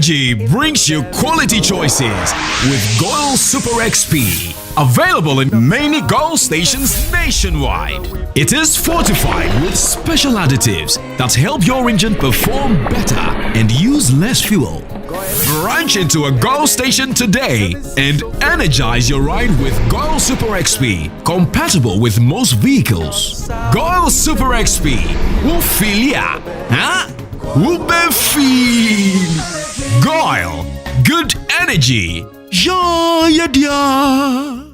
Energy brings you quality choices with Goil Super XP. Available in many Goil stations nationwide. It is fortified with special additives that help your engine perform better and use less fuel. Branch into a Goil station today and energize your ride with Goil Super XP, compatible with most vehicles. Goil Super XP. Ufilia. Huh? Ubefil. Goil. Good energy. Ja, ja, ja.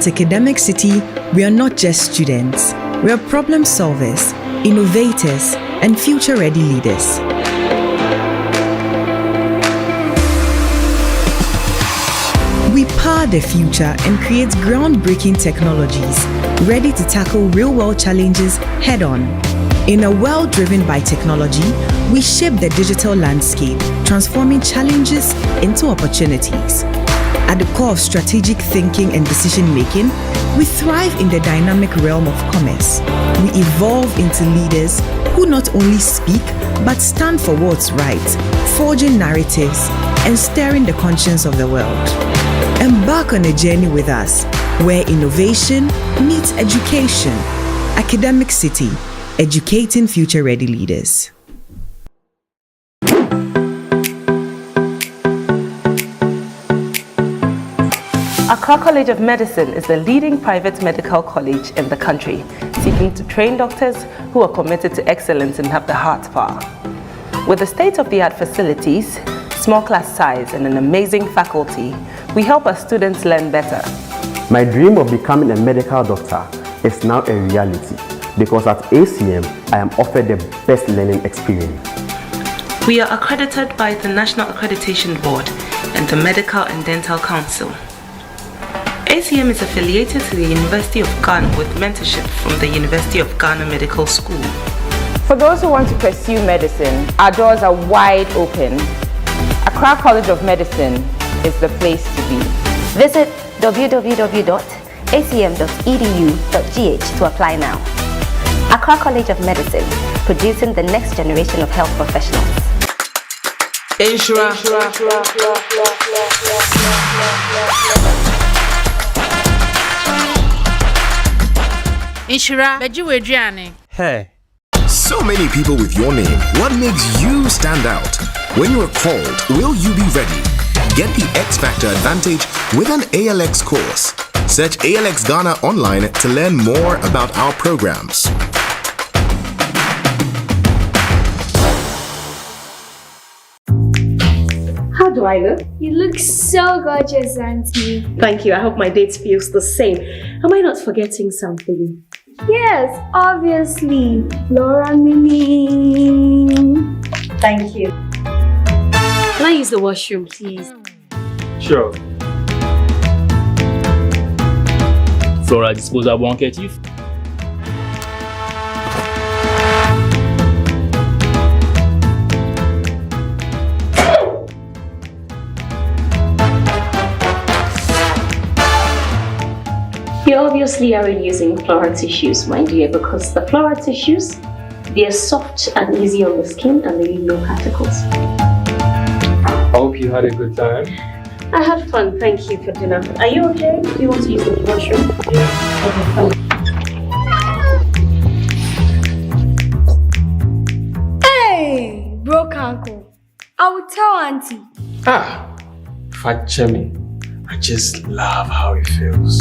At Academic City, we are not just students. We are problem solvers, innovators, and future-ready leaders. We power the future and create groundbreaking technologies, ready to tackle real-world challenges head-on. In a world driven by technology, we shape the digital landscape, transforming challenges into opportunities. At the core of strategic thinking and decision-making, we thrive in the dynamic realm of commerce. We evolve into leaders who not only speak, but stand for what's right, forging narratives and stirring the conscience of the world. Embark on a journey with us, where innovation meets education. Academic City, educating future-ready leaders. Accra College of Medicine is the leading private medical college in the country, seeking to train doctors who are committed to excellence and have the heart power. With the state-of-the-art facilities, small class size, and an amazing faculty, we help our students learn better. My dream of becoming a medical doctor is now a reality because at ACM, I am offered the best learning experience. We are accredited by the National Accreditation Board and the Medical and Dental Council. ACM is affiliated to the University of Ghana with mentorship from the University of Ghana Medical School. For those who want to pursue medicine, our doors are wide open. Accra College of Medicine is the place to be. Visit www.acm.edu.gh to apply now. Accra College of Medicine, producing the next generation of health professionals. Inshira, Hey. So many people with your name. What makes you stand out? When you are called, will you be ready? Get the X Factor advantage with an ALX course. Search ALX Ghana online to learn more about our programs. How do I look? You look so gorgeous, Auntie. Thank you. I hope my date feels the same. Am I not forgetting something? Yes, obviously. Laura Mimi. Thank you. Can I use the washroom, please? Sure. Flora disposable handkerchief. You obviously aren't using Flora tissues, my dear, because the Flora tissues, they're soft and easy on the skin and they leave no particles. I hope you had a good time. I had fun, thank you for dinner. Are you okay? Do you want to use the washroom? Yeah. Okay, fine. Hey, broke uncle. I will tell Auntie. Fat me. I just love how it feels.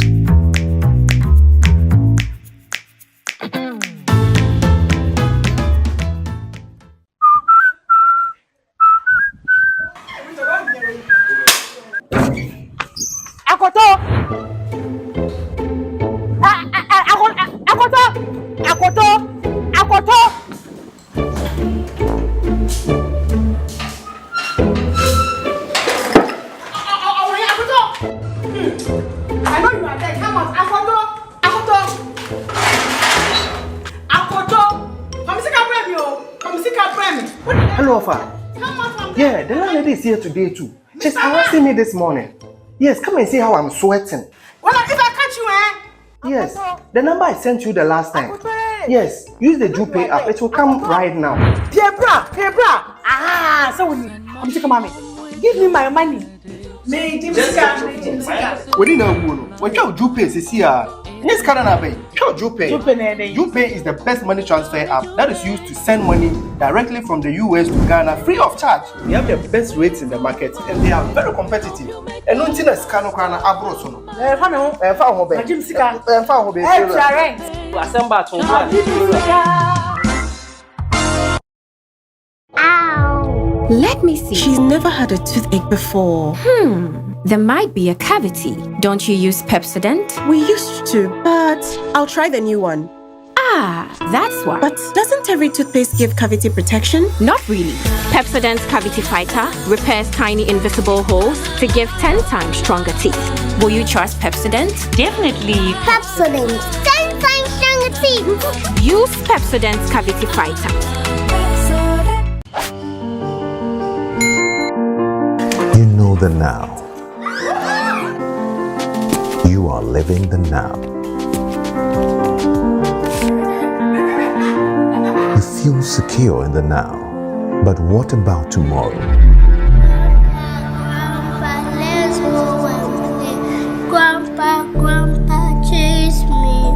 Hello, Alpha. Yeah, the landlady is here today too. She's harassing me this morning. Yes, come and see how I'm sweating. Well, if I catch you, Yes, the number I sent you the last time. Yes, use the Pay app. It will come right now. Piebra. Ah, so I'm sick of mommy. Give me my money. Me, Jim We didn't know. When you Pay is here. Yes, Pay is the best money transfer app that is used to send money directly from the US to Ghana free of charge. They have the best rates in the market and they are very competitive. And no thing is Ghana abroad. Let me see. She's never had a toothache before. There might be a cavity. Don't you use Pepsodent? We used to, but I'll try the new one. Ah, that's why. But doesn't every toothpaste give cavity protection? Not really. Pepsodent's Cavity Fighter repairs tiny invisible holes to give 10 times stronger teeth. Will you trust Pepsodent? Definitely. Pepsodent. 10 times stronger teeth. Use Pepsodent's Cavity Fighter. You know the now. You are living the now. You feel secure in the now. But what about tomorrow? Grandpa, chase me.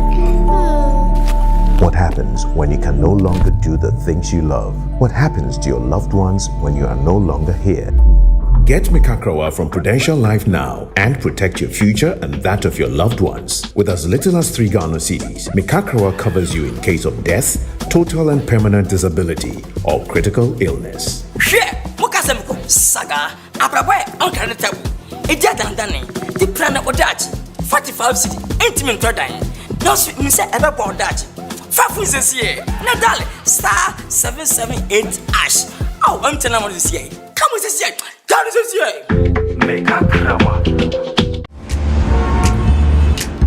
What happens when you can no longer do the things you love? What happens to your loved ones when you are no longer here? Get Mikakrawa from Prudential Life now and protect your future and that of your loved ones. With as little as 3 Ghana cedis, Mikakrawa covers you in case of death, total and permanent disability, or critical illness. Saga, Abraboy, Uncle Tabu. A dead and Danny. The plan of Dutch. 45 city, intimate dying. No sweet Mr. Everborn Dutch. 5 weeks this year. Nadal, star 778 ash. Oh, I'm telling you this year. Come with this year. Tell us this year. Make a crowd.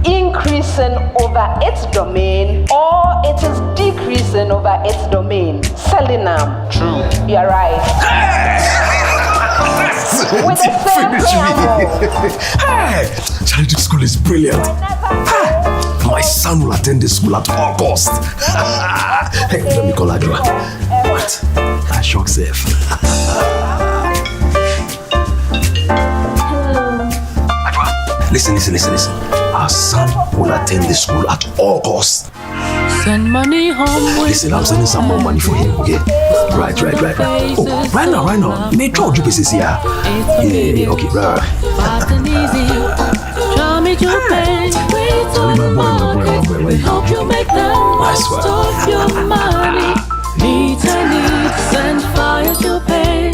Increasing over its domain, or it is decreasing over its domain. Selling True. You're right. With the same preamble. Hey, charity school is brilliant. My son will attend the school at all cost. Hey, let me call Adwa. What? I shock safe. Listen. Our son will attend the school at all costs. Send money home. Listen, I'm sending some more money for him, okay? Right. Oh, right now. May try to do this here. Yeah, okay, right. Fast and easy. Show me Johnny Jupe, wait on the market. We help you make the most of your money. Needs and fire to pay.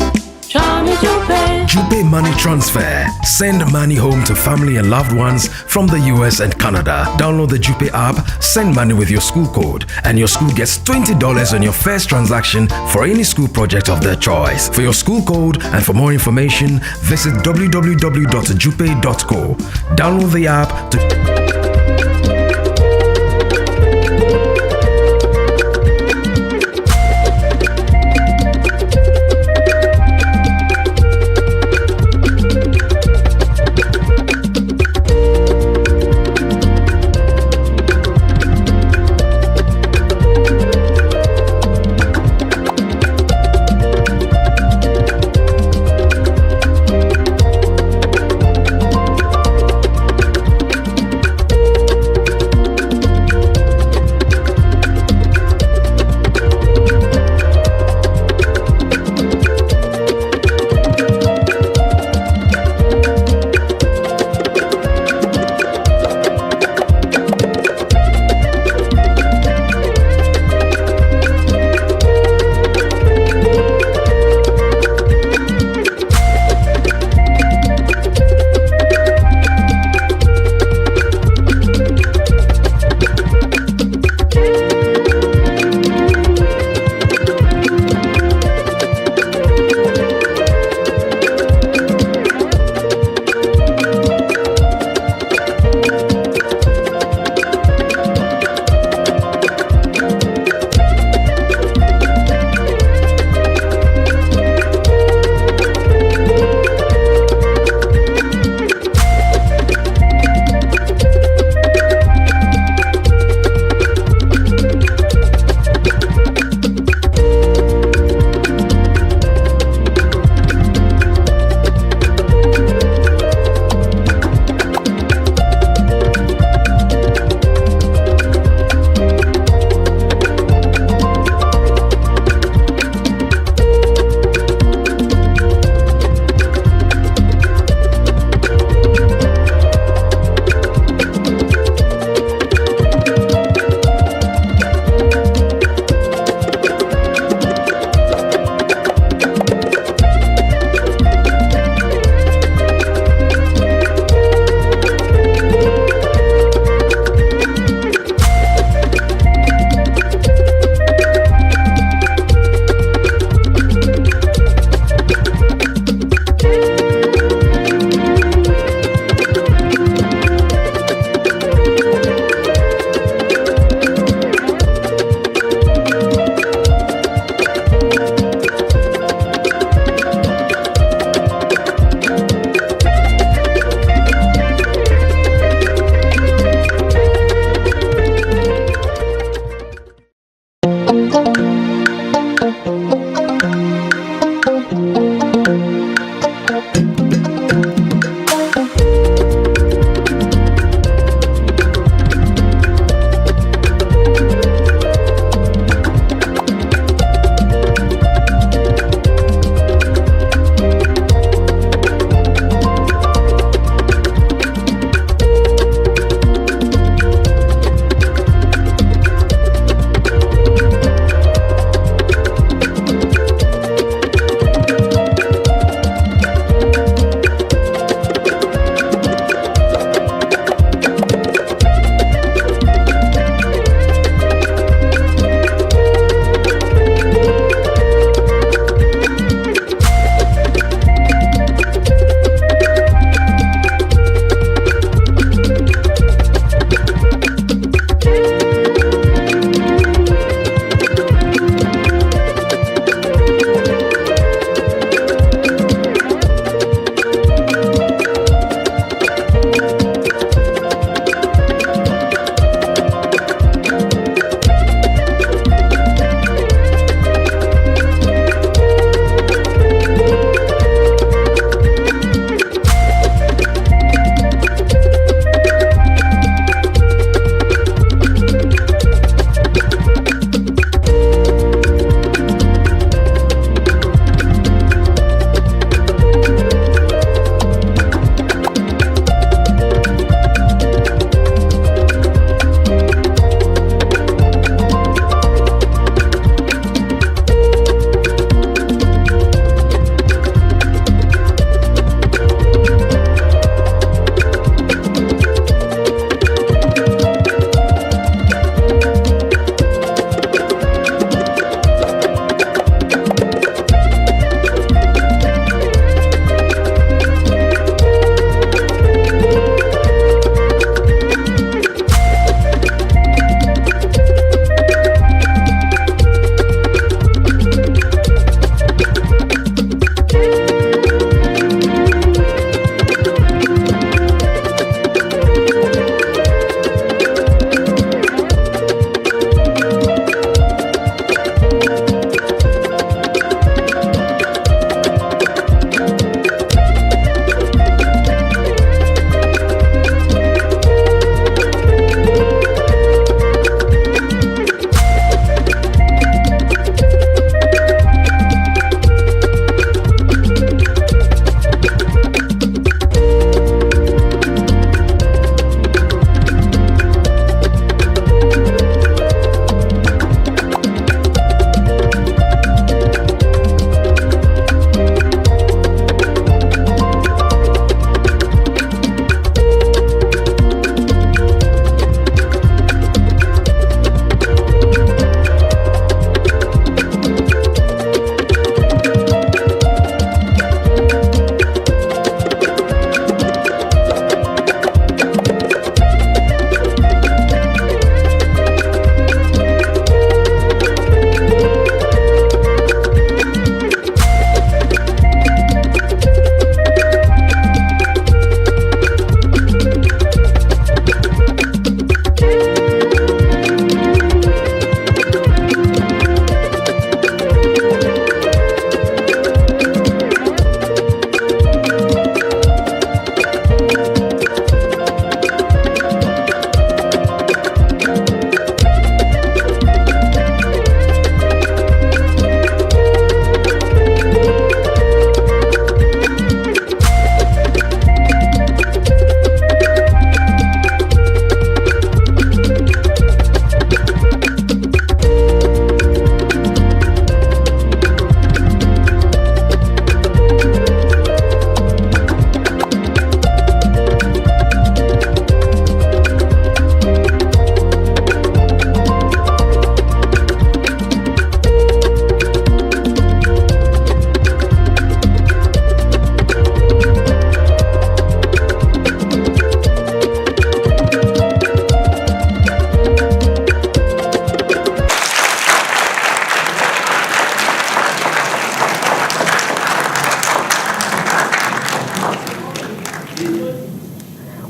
Johnny Jupe. Jupe Money Transfer. Send money home to family and loved ones from the US and Canada. Download the Jupe app, send money with your school code, and your school gets $20 on your first transaction for any school project of their choice. For your school code and for more information, visit www.jupe.co. Download the app to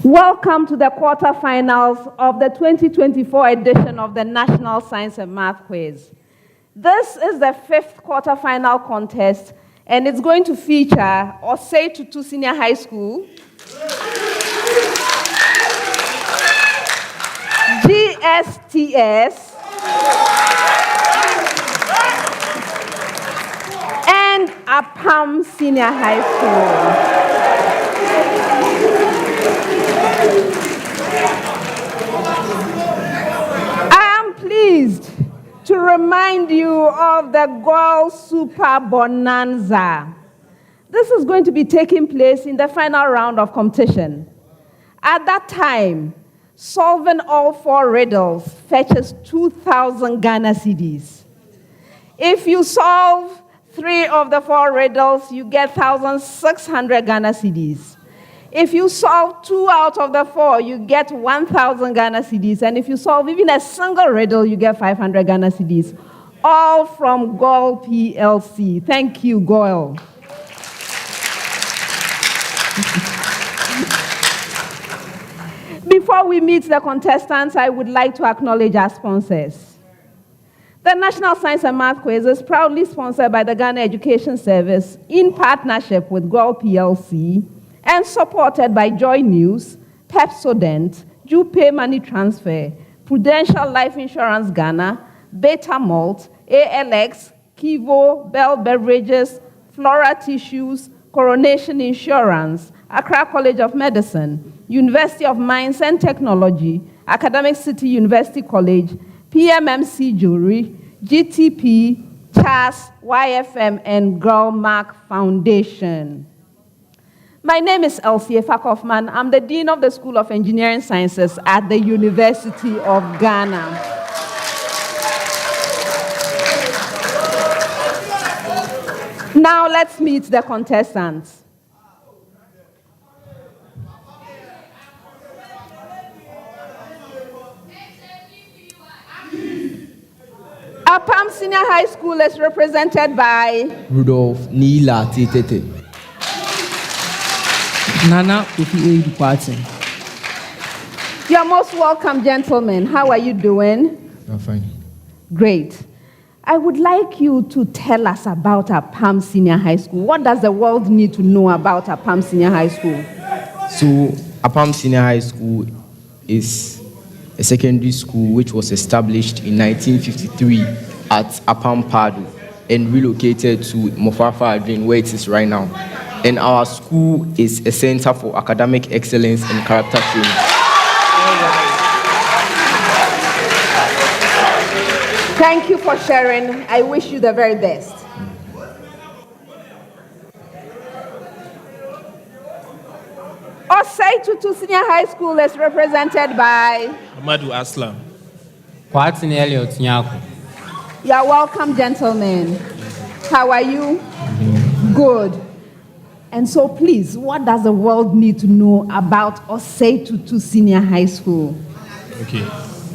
Welcome to the quarterfinals of the 2024 edition of the National Science and Math Quiz. This is the 5th quarterfinal contest, and it's going to feature Osei Tutu Senior High School, Gsts, and Apam Senior High School. I am pleased to remind you of the Girls Super Bonanza. This is going to be taking place in the final round of competition. At that time, solving all 4 riddles fetches 2,000 Ghana cedis. If you solve 3 of the 4 riddles, you get 1,600 Ghana cedis. If you solve 2 out of the 4, you get 1,000 Ghana cedis. And if you solve even a single riddle, you get 500 Ghana cedis. All from GOIL PLC. Thank you, GOIL. Before we meet the contestants, I would like to acknowledge our sponsors. The National Science and Math Quiz is proudly sponsored by the Ghana Education Service in partnership with GOIL PLC, and supported by Joy News, Pepsodent, Jupe Money Transfer, Prudential Life Insurance Ghana, Beta Malt, ALX, Kivo, Bell Beverages, Flora Tissues, Coronation Insurance, Accra College of Medicine, University of Mines and Technology, Academic City University College, PMMC Jewelry, GTP, CHAS, YFM, and Girl Mark Foundation. My name is Elsie Efakofman. I'm the Dean of the School of Engineering Sciences at the University of Ghana. Now let's meet the contestants. Apam Senior High School is represented by Rudolph Nila Titete. Nana Ufi Party. You're most welcome, gentlemen. How are you doing? I'm fine. Great. I would like you to tell us about Apam Senior High School. What does the world need to know about Apam Senior High School? So, Apam Senior High School is a secondary school which was established in 1953 at Apam Pado and relocated to Mofafa Adrin, where it is right now. And our school is a center for academic excellence and character training. Thank you for sharing. I wish you the very best. Osei Tutu Senior High School is represented by Amadou Aslam. You're welcome, gentlemen. How are you? Good. And so please, what does the world need to know about Osei Tutu Senior High School? Okay.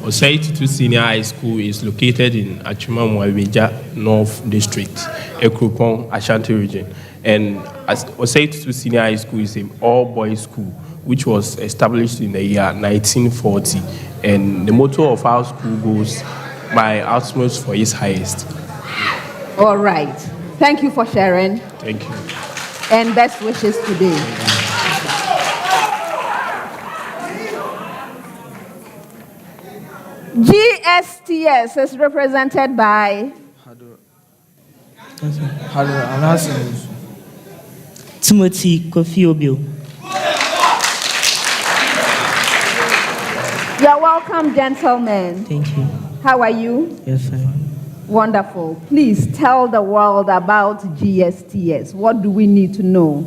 Osei Tutu Senior High School is located in Achimamwabija North District, Ekropong, Ashanti region. And Osei Tutu Senior High School is an all-boys school, which was established in the year 1940. And the motto of our school goes, "My utmost for his highest." All right. Thank you for sharing. Thank you. And best wishes today. Gsts is represented by Timothy Kofi Obio. You're welcome, gentlemen. Thank you. How are you? Yes, fine. Wonderful. Please tell the world about GSTS. What do we need to know?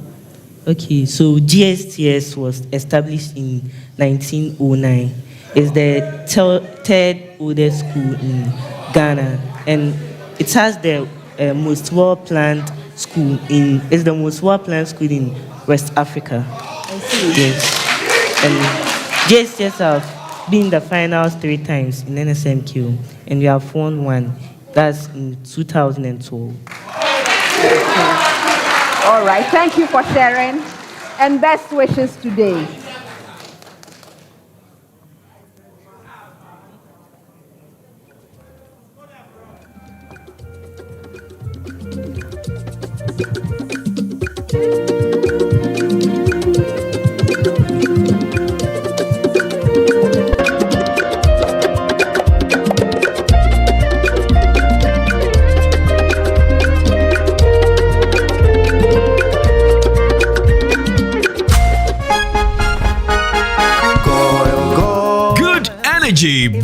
Okay, so GSTS was established in 1909. It's the third oldest school in Ghana, and it has the most well-planned school in. It's the most well-planned school in West Africa. I see. Yes, and GSTS have been in the finals 3 times in NSMQ, and we have won 1. That's in 2012. All right, thank you for sharing, and best wishes today.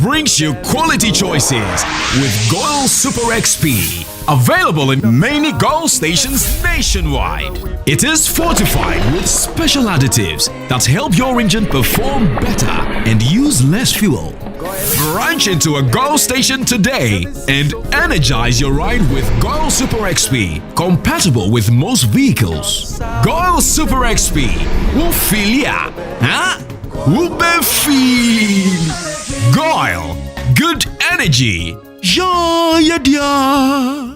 Brings you quality choices with Goil Super XP. Available in many Goil stations nationwide. It is fortified with special additives that help your engine perform better and use less fuel. Branch into a Goil station today and energize your ride with Goil Super XP, compatible with most vehicles. Goil Super XP will feel ya, huh? Will be feel. Goil, good energy. Ja, ja, ja.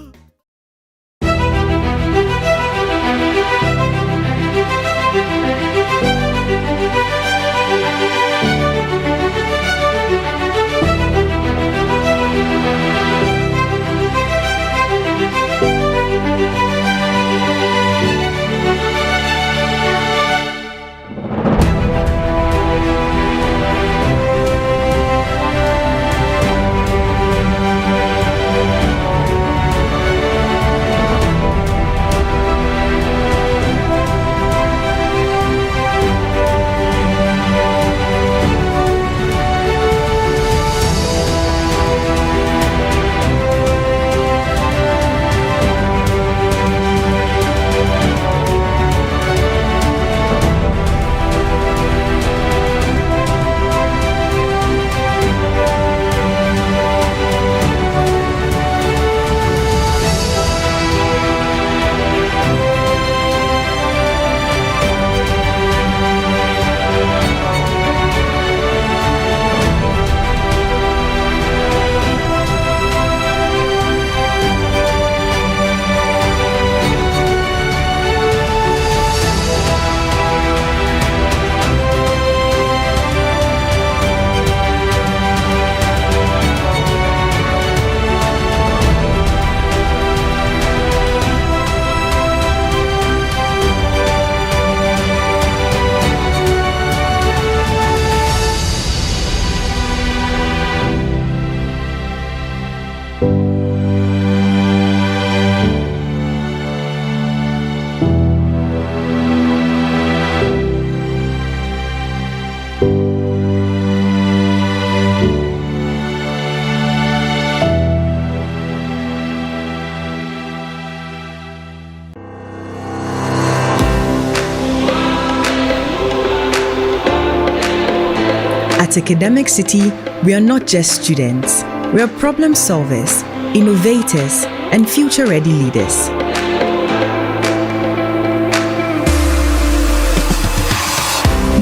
At Academic City, we are not just students. We are problem solvers, innovators, and future-ready leaders.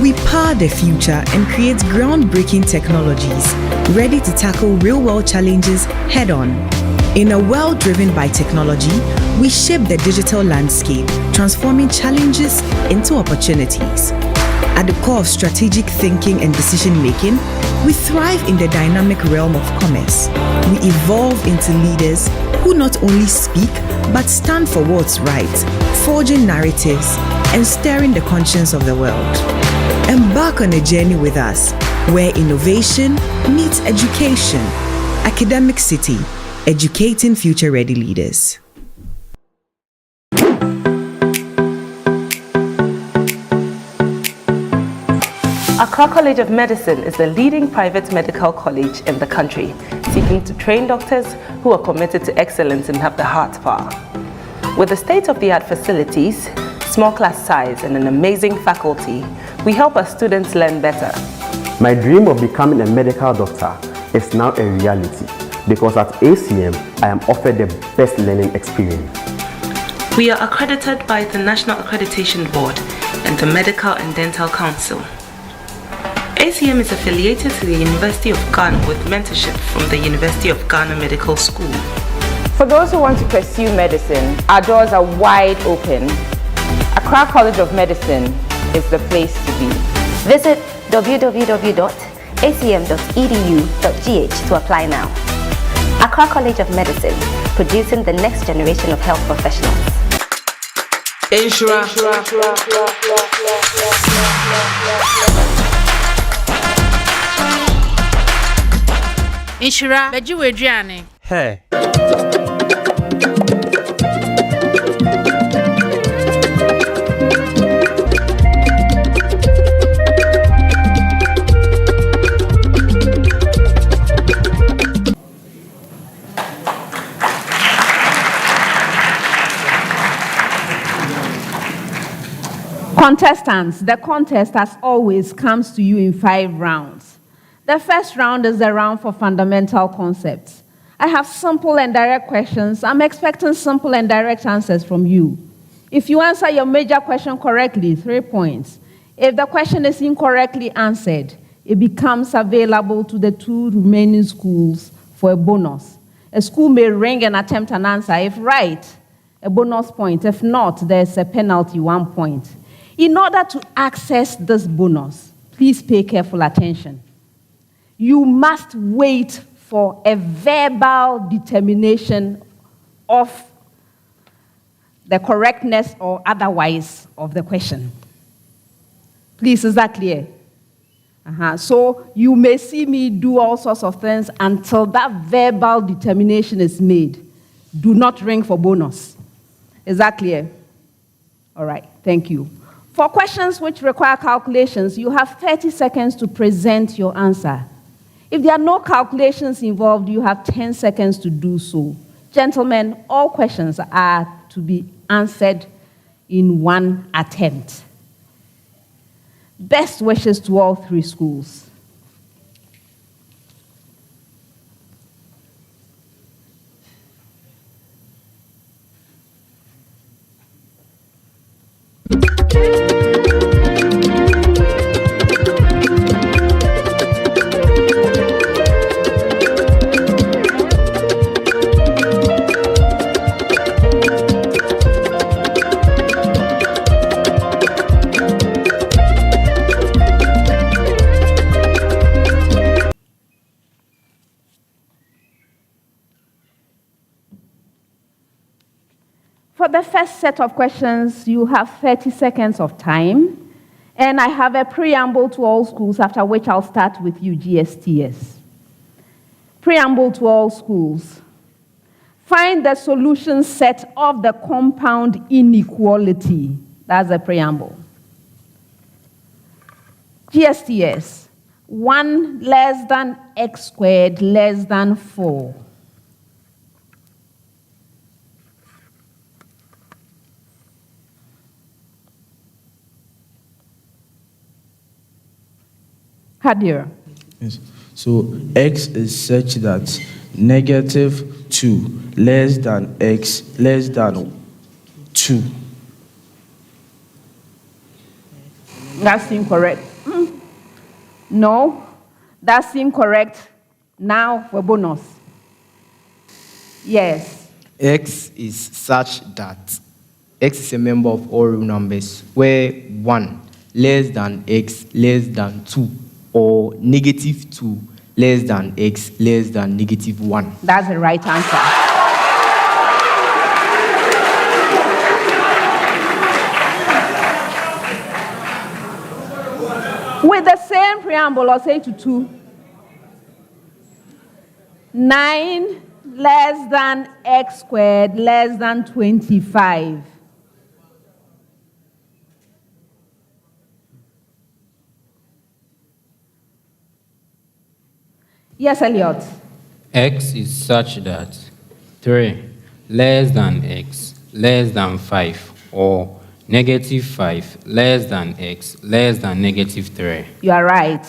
We power the future and create groundbreaking technologies ready to tackle real-world challenges head-on. In a world driven by technology, we shape the digital landscape, transforming challenges into opportunities. At the core of strategic thinking and decision-making, we thrive in the dynamic realm of commerce. We evolve into leaders who not only speak, but stand for what's right, forging narratives and stirring the conscience of the world. Embark on a journey with us, where innovation meets education. Academic City, educating future-ready leaders. Accra College of Medicine is the leading private medical college in the country, seeking to train doctors who are committed to excellence and have the heart power. With the state-of-the-art facilities, small class size, and an amazing faculty, we help our students learn better. My dream of becoming a medical doctor is now a reality because at ACM, I am offered the best learning experience. We are accredited by the National Accreditation Board and the Medical and Dental Council. ACM is affiliated to the University of Ghana with mentorship from the University of Ghana Medical School. For those who want to pursue medicine, our doors are wide open. Accra College of Medicine is the place to be. Visit www.acm.edu.gh to apply now. Accra College of Medicine, producing the next generation of health professionals. Inshira, beji wedriane. Hey. Contestants, the contest as always comes to you in 5 rounds. The first round is the round for fundamental concepts. I have simple and direct questions. I'm expecting simple and direct answers from you. If you answer your major question correctly, 3 points. If the question is incorrectly answered, it becomes available to the 2 remaining schools for a bonus. A school may ring and attempt an answer. If right, a bonus point. If not, there's a penalty, 1 point. In order to access this bonus, please pay careful attention. You must wait for a verbal determination of the correctness or otherwise of the question. Please, is that clear? So you may see me do all sorts of things until that verbal determination is made. Do not ring for bonus. Is that clear? All right, thank you. For questions which require calculations, you have 30 seconds to present your answer. If there are no calculations involved, you have 10 seconds to do so. Gentlemen, all questions are to be answered in 1 attempt. Best wishes to all 3 schools. For the first set of questions, you have 30 seconds of time, and I have a preamble to all schools, after which I'll start with you, Gsts. Preamble to all schools. Find the solution set of the compound inequality. That's the preamble. Gsts. 1 less than x squared less than 4. Hadir. Yes. So x is such that -2 less than x less than 2. That's incorrect. No, that's incorrect. Now for bonus. Yes. X is such that x is a member of all real numbers where 1 less than x less than 2 or -2 less than x less than -1. That's the right answer. With the same preamble, Osei Tutu, 9 less than x squared less than 25. Yes, Elliot. X is such that 3 less than x less than 5 or -5 less than x less than -3. You are right.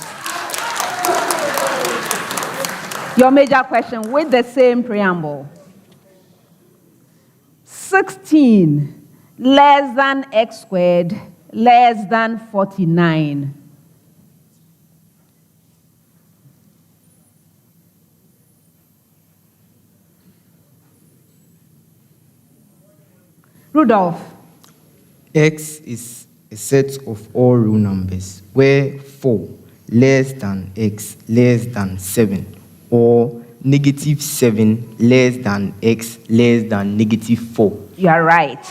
Your major question with the same preamble. 16 less than x squared less than 49. Rudolph. X is a set of all real numbers where 4 less than x less than 7 or -7 less than x less than -4. You are right.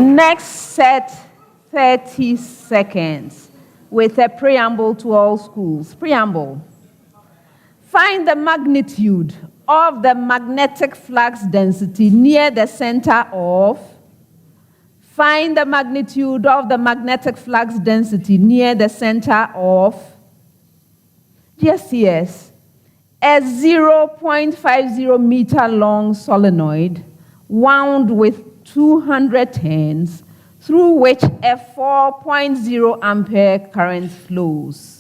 Next set 30 seconds with a preamble to all schools. Preamble. Find the magnitude of the magnetic flux density near the center of. Find the magnitude of the magnetic flux density near the center of. Gsts. A 0.50 meter long solenoid wound with 200 turns through which a 4.0 ampere current flows.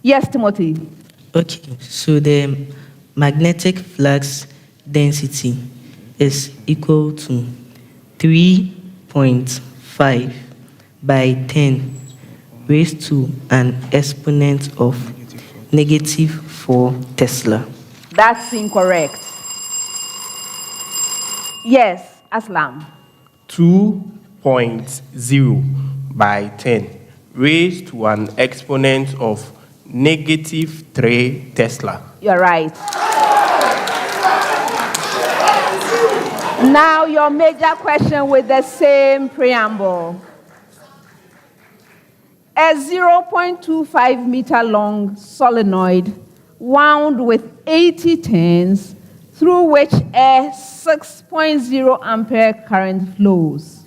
Yes, Timothy. Okay, so the magnetic flux density is equal to 3.5 by 10 raised to an exponent of -4 Tesla. That's incorrect. Yes, Aslam. 2.0 by 10 raised to an exponent of -3 Tesla. You're right. Now your major question with the same preamble. A 0.25 meter long solenoid wound with 80 turns through which a 6.0 ampere current flows.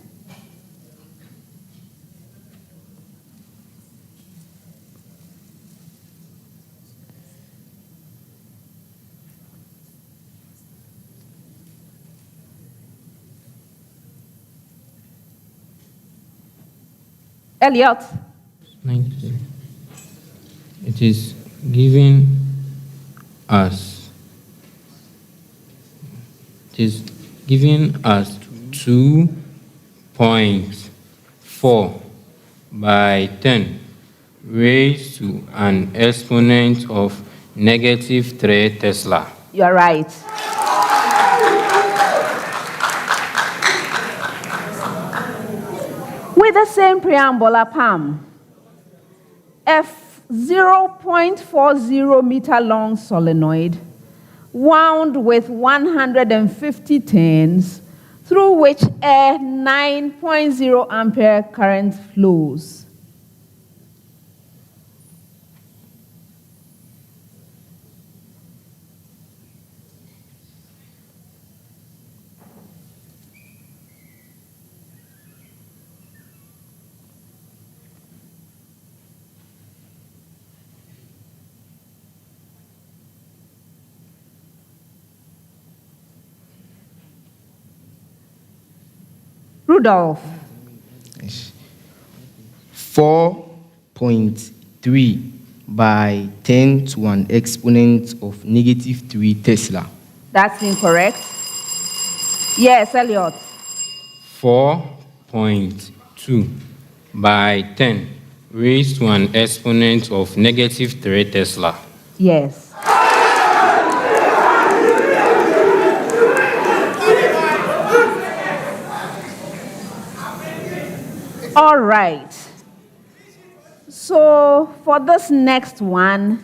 Elliot. 90. It is giving us 2.4 by 10 raised to an exponent of -3 Tesla. You're right. With the same preamble, Apam, a 0.40 meter long solenoid wound with 150 turns through which a 9.0 ampere current flows. Rudolph. 4.3 by 10 to an exponent of -3 Tesla. That's incorrect. Yes, Elliot. 4.2 by 10 raised to an exponent of -3 Tesla. Yes. All right. So for this next one,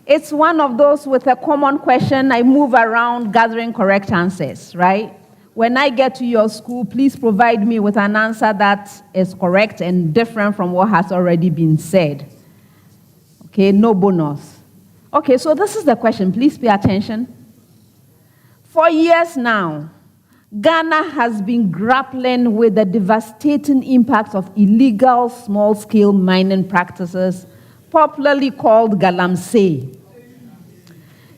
it's one of those with a common question. I move around gathering correct answers, right? When I get to your school, please provide me with an answer that is correct and different from what has already been said. Okay, no bonus. Okay, so this is the question. Please pay attention. For years now, Ghana has been grappling with the devastating impact of illegal small-scale mining practices, popularly called galamsey.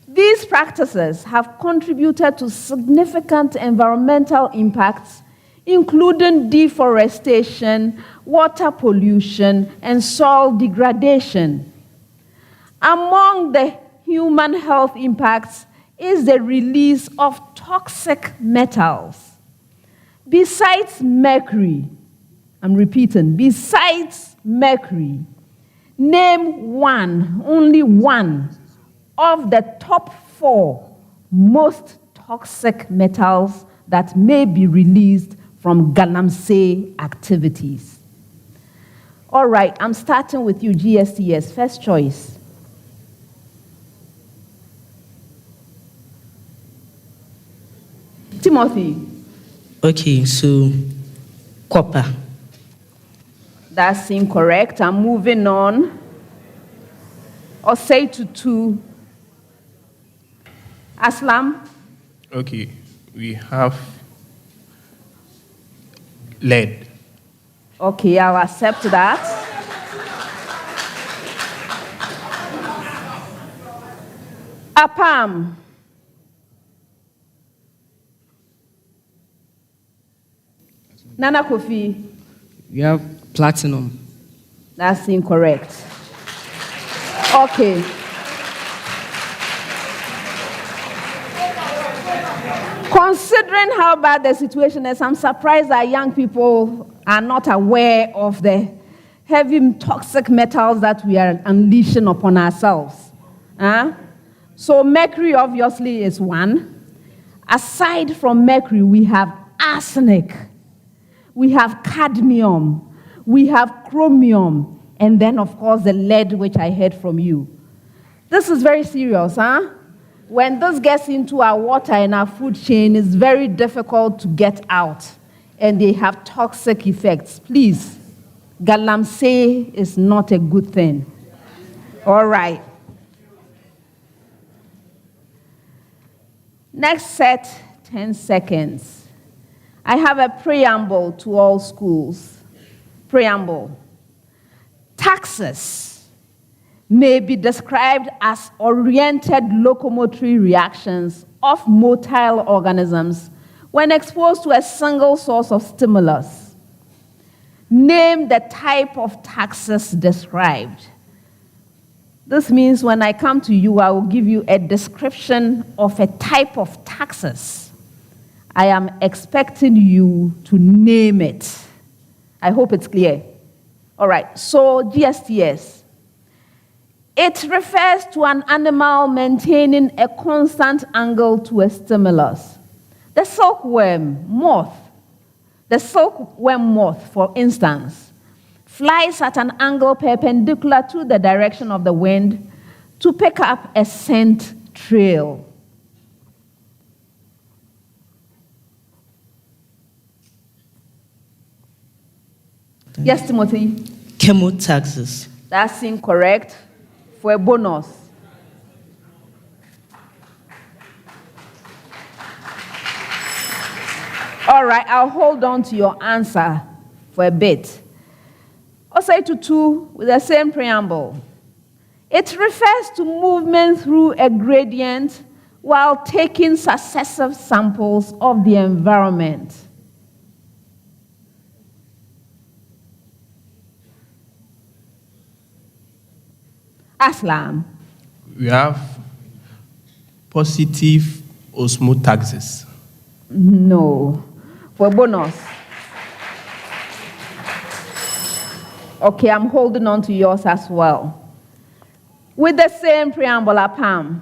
These practices have contributed to significant environmental impacts, including deforestation, water pollution, and soil degradation. Among the human health impacts is the release of toxic metals. Besides mercury, I'm repeating, besides mercury, name one, only one, of the top 4 most toxic metals that may be released from galamsey activities. All right, I'm starting with you, GSTS. First choice. Timothy. Okay, so copper. That's incorrect. I'm moving on. Osei Tutu. Aslam. Okay, we have lead. Okay, I'll accept that. Apam. Nana Kofi. We have platinum. That's incorrect. Okay. Considering how bad the situation is, I'm surprised that young people are not aware of the heavy toxic metals that we are unleashing upon ourselves. So mercury obviously is one. Aside from mercury, we have arsenic, we have cadmium, we have chromium, and then of course the lead, which I heard from you. This is very serious, When this gets into our water and our food chain, it's very difficult to get out, and they have toxic effects. Please, galamsey is not a good thing. All right. Next set, 10 seconds. I have a preamble to all schools. Preamble. Taxes may be described as oriented locomotory reactions of motile organisms when exposed to a single source of stimulus. Name the type of taxes described. This means when I come to you, I will give you a description of a type of taxes. I am expecting you to name it. I hope it's clear. All right, so GSTS. It refers to an animal maintaining a constant angle to a stimulus. The silkworm moth, for instance, flies at an angle perpendicular to the direction of the wind to pick up a scent trail. Yes, Timothy? Chemotaxis. That's incorrect. For a bonus. All right, I'll hold on to your answer for a bit. Osei Tutu with the same preamble. It refers to movement through a gradient while taking successive samples of the environment. Aslam. We have positive osmotaxis. No. For bonus. Okay, I'm holding on to yours as well. With the same preamble, Apam.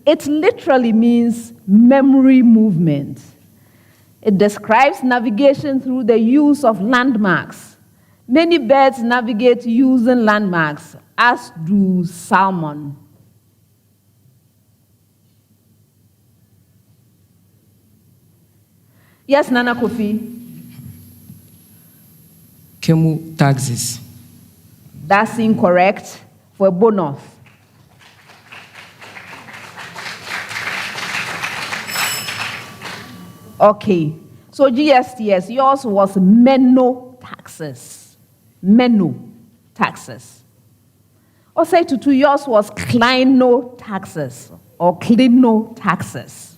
It literally means memory movement. It describes navigation through the use of landmarks. Many birds navigate using landmarks, as do salmon. Yes, Nana Kofi? Chemotaxis. That's incorrect. For a bonus. Okay. So GSTS, yours was menotaxis. Menotaxis. Osei Tutu, yours was clinotaxis or clinotaxis.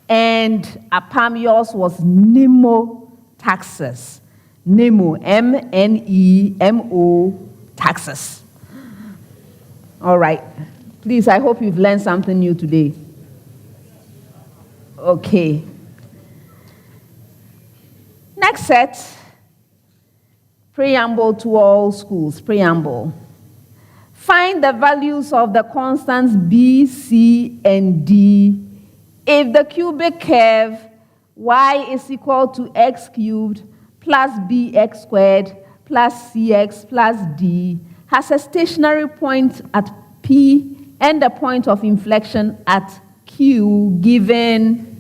And Apam, yours was pneumotaxis. Nemo, M-N-E-M-O, taxis. All right. Please, I hope you've learned something new today. Okay. Next set, Preamble to all schools. Preamble. Find the values of the constants b, c, and d if the cubic curve y is equal to x cubed plus bx squared plus cx plus d has a stationary point at P and a point of inflection at Q given.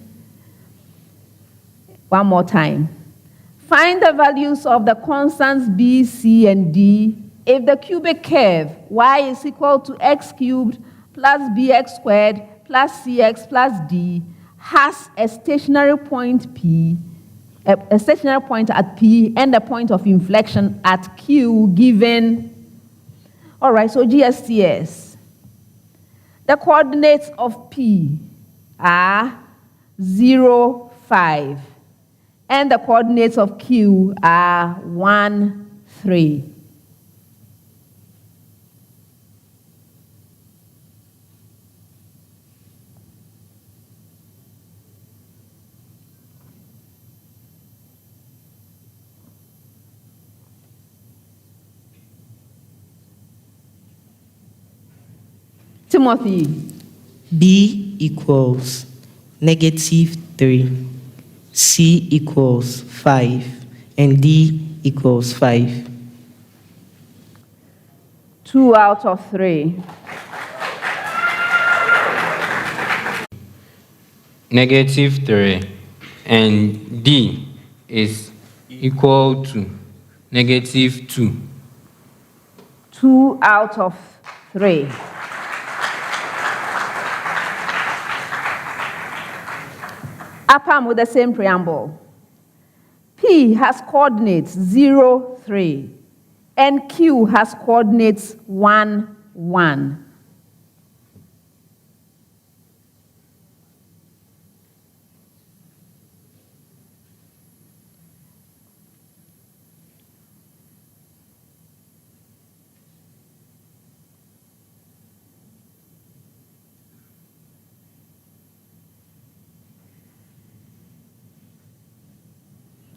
One more time. Find the values of the constants B, C, and D if the cubic curve y is equal to x cubed plus bx squared plus cx plus d has a stationary point P, a stationary point at P and a point of inflection at Q given. All right, so GSTS. The coordinates of P are 0, 5, and the coordinates of Q are 1, 3. Timothy. B equals -3, C equals 5, and D equals 5. 2 out of 3. -3, and D is equal to -2. 2 out of 3. Apam with the same preamble. P has coordinates 0, 3, and Q has coordinates 1, 1.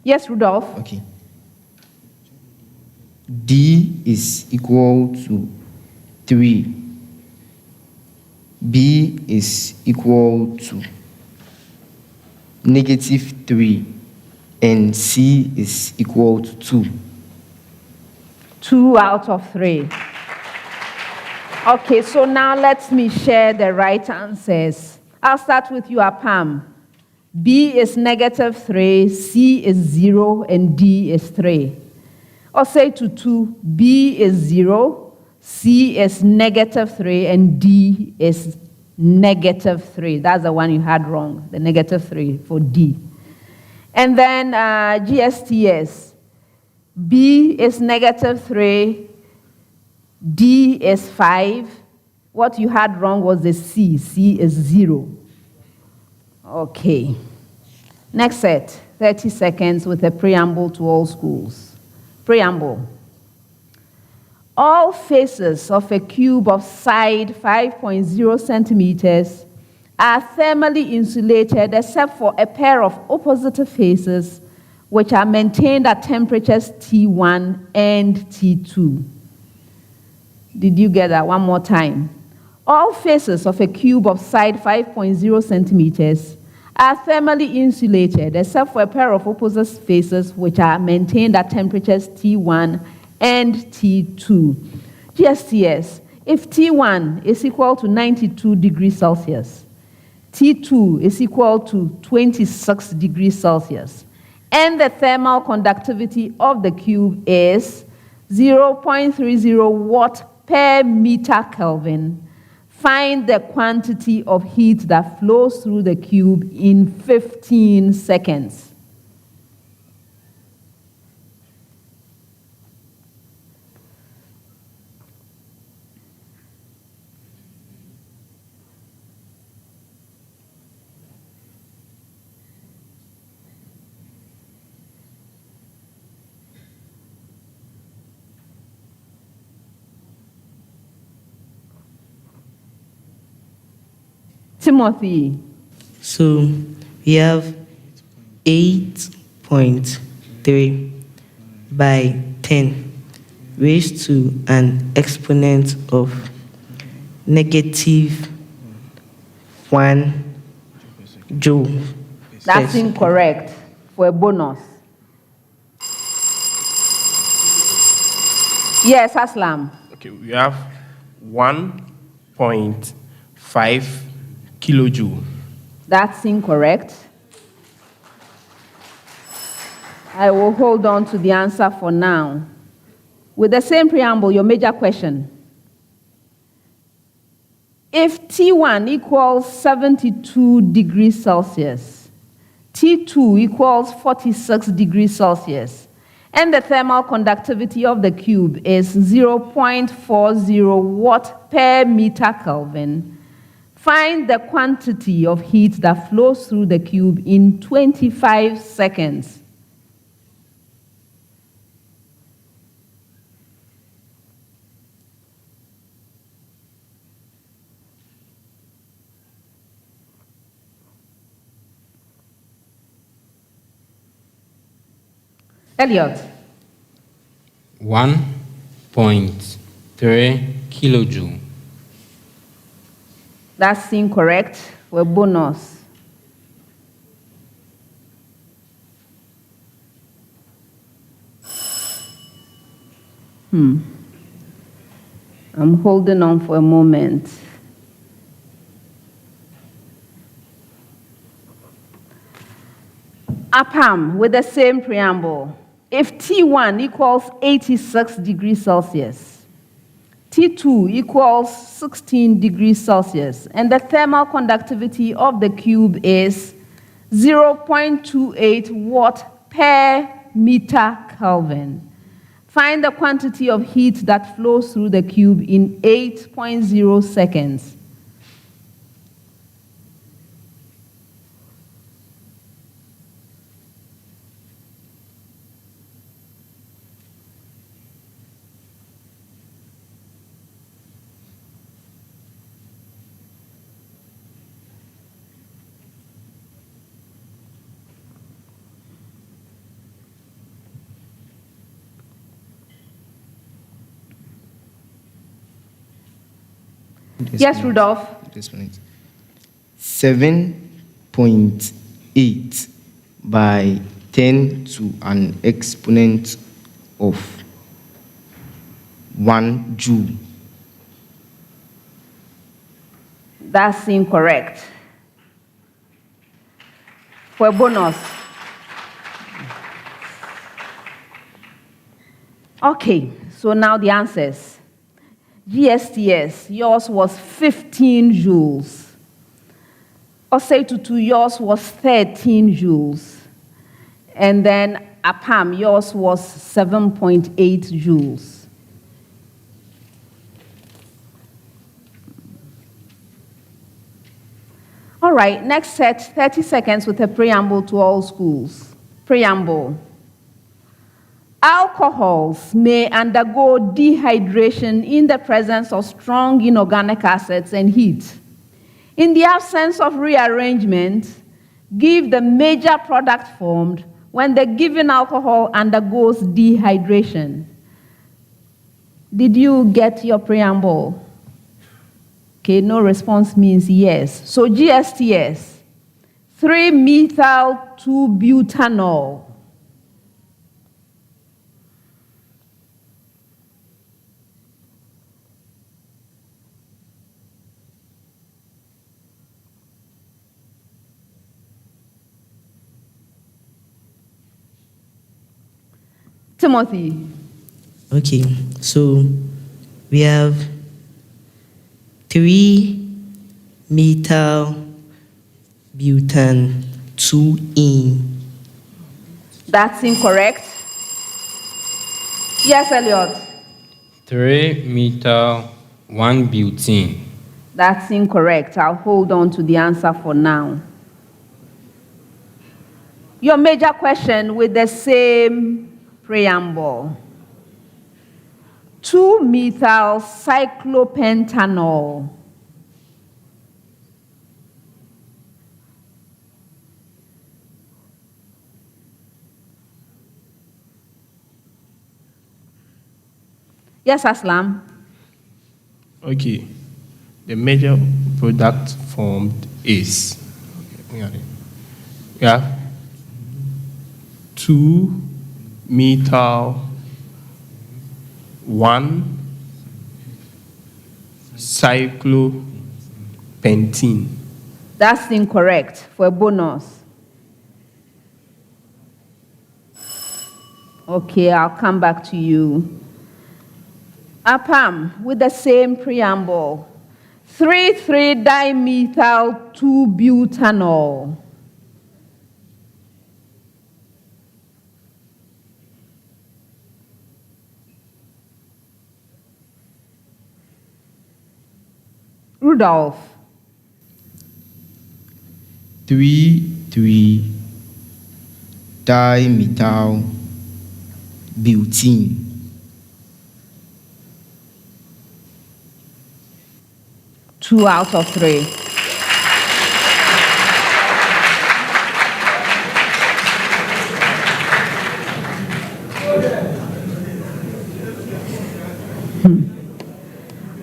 Yes, Rudolph. Okay. D is equal to 3. B is equal to -3. And C is equal to 2. 2 out of 3. Okay, so now let me share the right answers. I'll start with you, Apam. B is -3, C is 0, and D is 3. Osei Tutu, B is 0, C is -3, and D is -3. That's the one you had wrong, the -3 for D. And then GSTS, B is -3, D is 5. What you had wrong was the C. C is 0. Okay. Next set, 30 seconds with a preamble to all schools. Preamble. All faces of a cube of side 5.0 centimeters are thermally insulated except for a pair of opposite faces which are maintained at temperatures T1 and T2. Did you get that? One more time. All faces of a cube of side 5.0 centimeters are thermally insulated except for a pair of opposite faces which are maintained at temperatures T1 and T2. GSTS, if T1 is equal to 92 degrees Celsius, T2 is equal to 26 degrees Celsius, and the thermal conductivity of the cube is 0.30 watt per meter Kelvin, find the quantity of heat that flows through the cube in 15 seconds. Timothy. So we have 8.3 by 10 raised to an exponent of negative 1 joule. That's incorrect. For a bonus. Yes, Aslam. Okay, we have 1.5 kilojoule. That's incorrect. I will hold on to the answer for now. With the same preamble, your major question. If T1 equals 72 degrees Celsius, T2 equals 46 degrees Celsius, and the thermal conductivity of the cube is 0.40 watt per meter Kelvin, find the quantity of heat that flows through the cube in 25 seconds. Elliot. 1.3 kilojoule. That's incorrect. For a bonus. I'm holding on for a moment. Apam, with the same preamble. If T1 equals 86 degrees Celsius, T2 equals 16 degrees Celsius, and the thermal conductivity of the cube is 0.28 watt per meter Kelvin, find the quantity of heat that flows through the cube in 8.0 seconds. Yes, Rudolph. 7.8 by 10 to an exponent of 1 joule. That's incorrect. For a bonus. Okay, so now the answers. Gsts, yours was 15 joules. Osei Tutu, yours was 13 joules. And then Apam, yours was 7.8 joules. All right, next set, 30 seconds with a preamble to all schools. Preamble. Alcohols may undergo dehydration in the presence of strong inorganic acids and heat. In the absence of rearrangement, give the major product formed when the given alcohol undergoes dehydration. Did you get your preamble? Okay, no response means yes. So GSTS, 3-methyl-2-butanol. Timothy. Okay, so we have 3-methyl-butan-2-ene. That's incorrect. Yes, Elliot. 3-methyl-1-butene. That's incorrect. I'll hold on to the answer for now. Your major question with the same preamble. 2-methyl-cyclopentanol. Yes, Aslam. Okay. The major product formed is we have 2-methyl 1-cyclopentene. That's incorrect for a bonus. Okay, I'll come back to you. Apam, with the same preamble. 3,3-dimethyl 2-butanol. Rudolph. 3,3-dimethyl butene. Two out of three.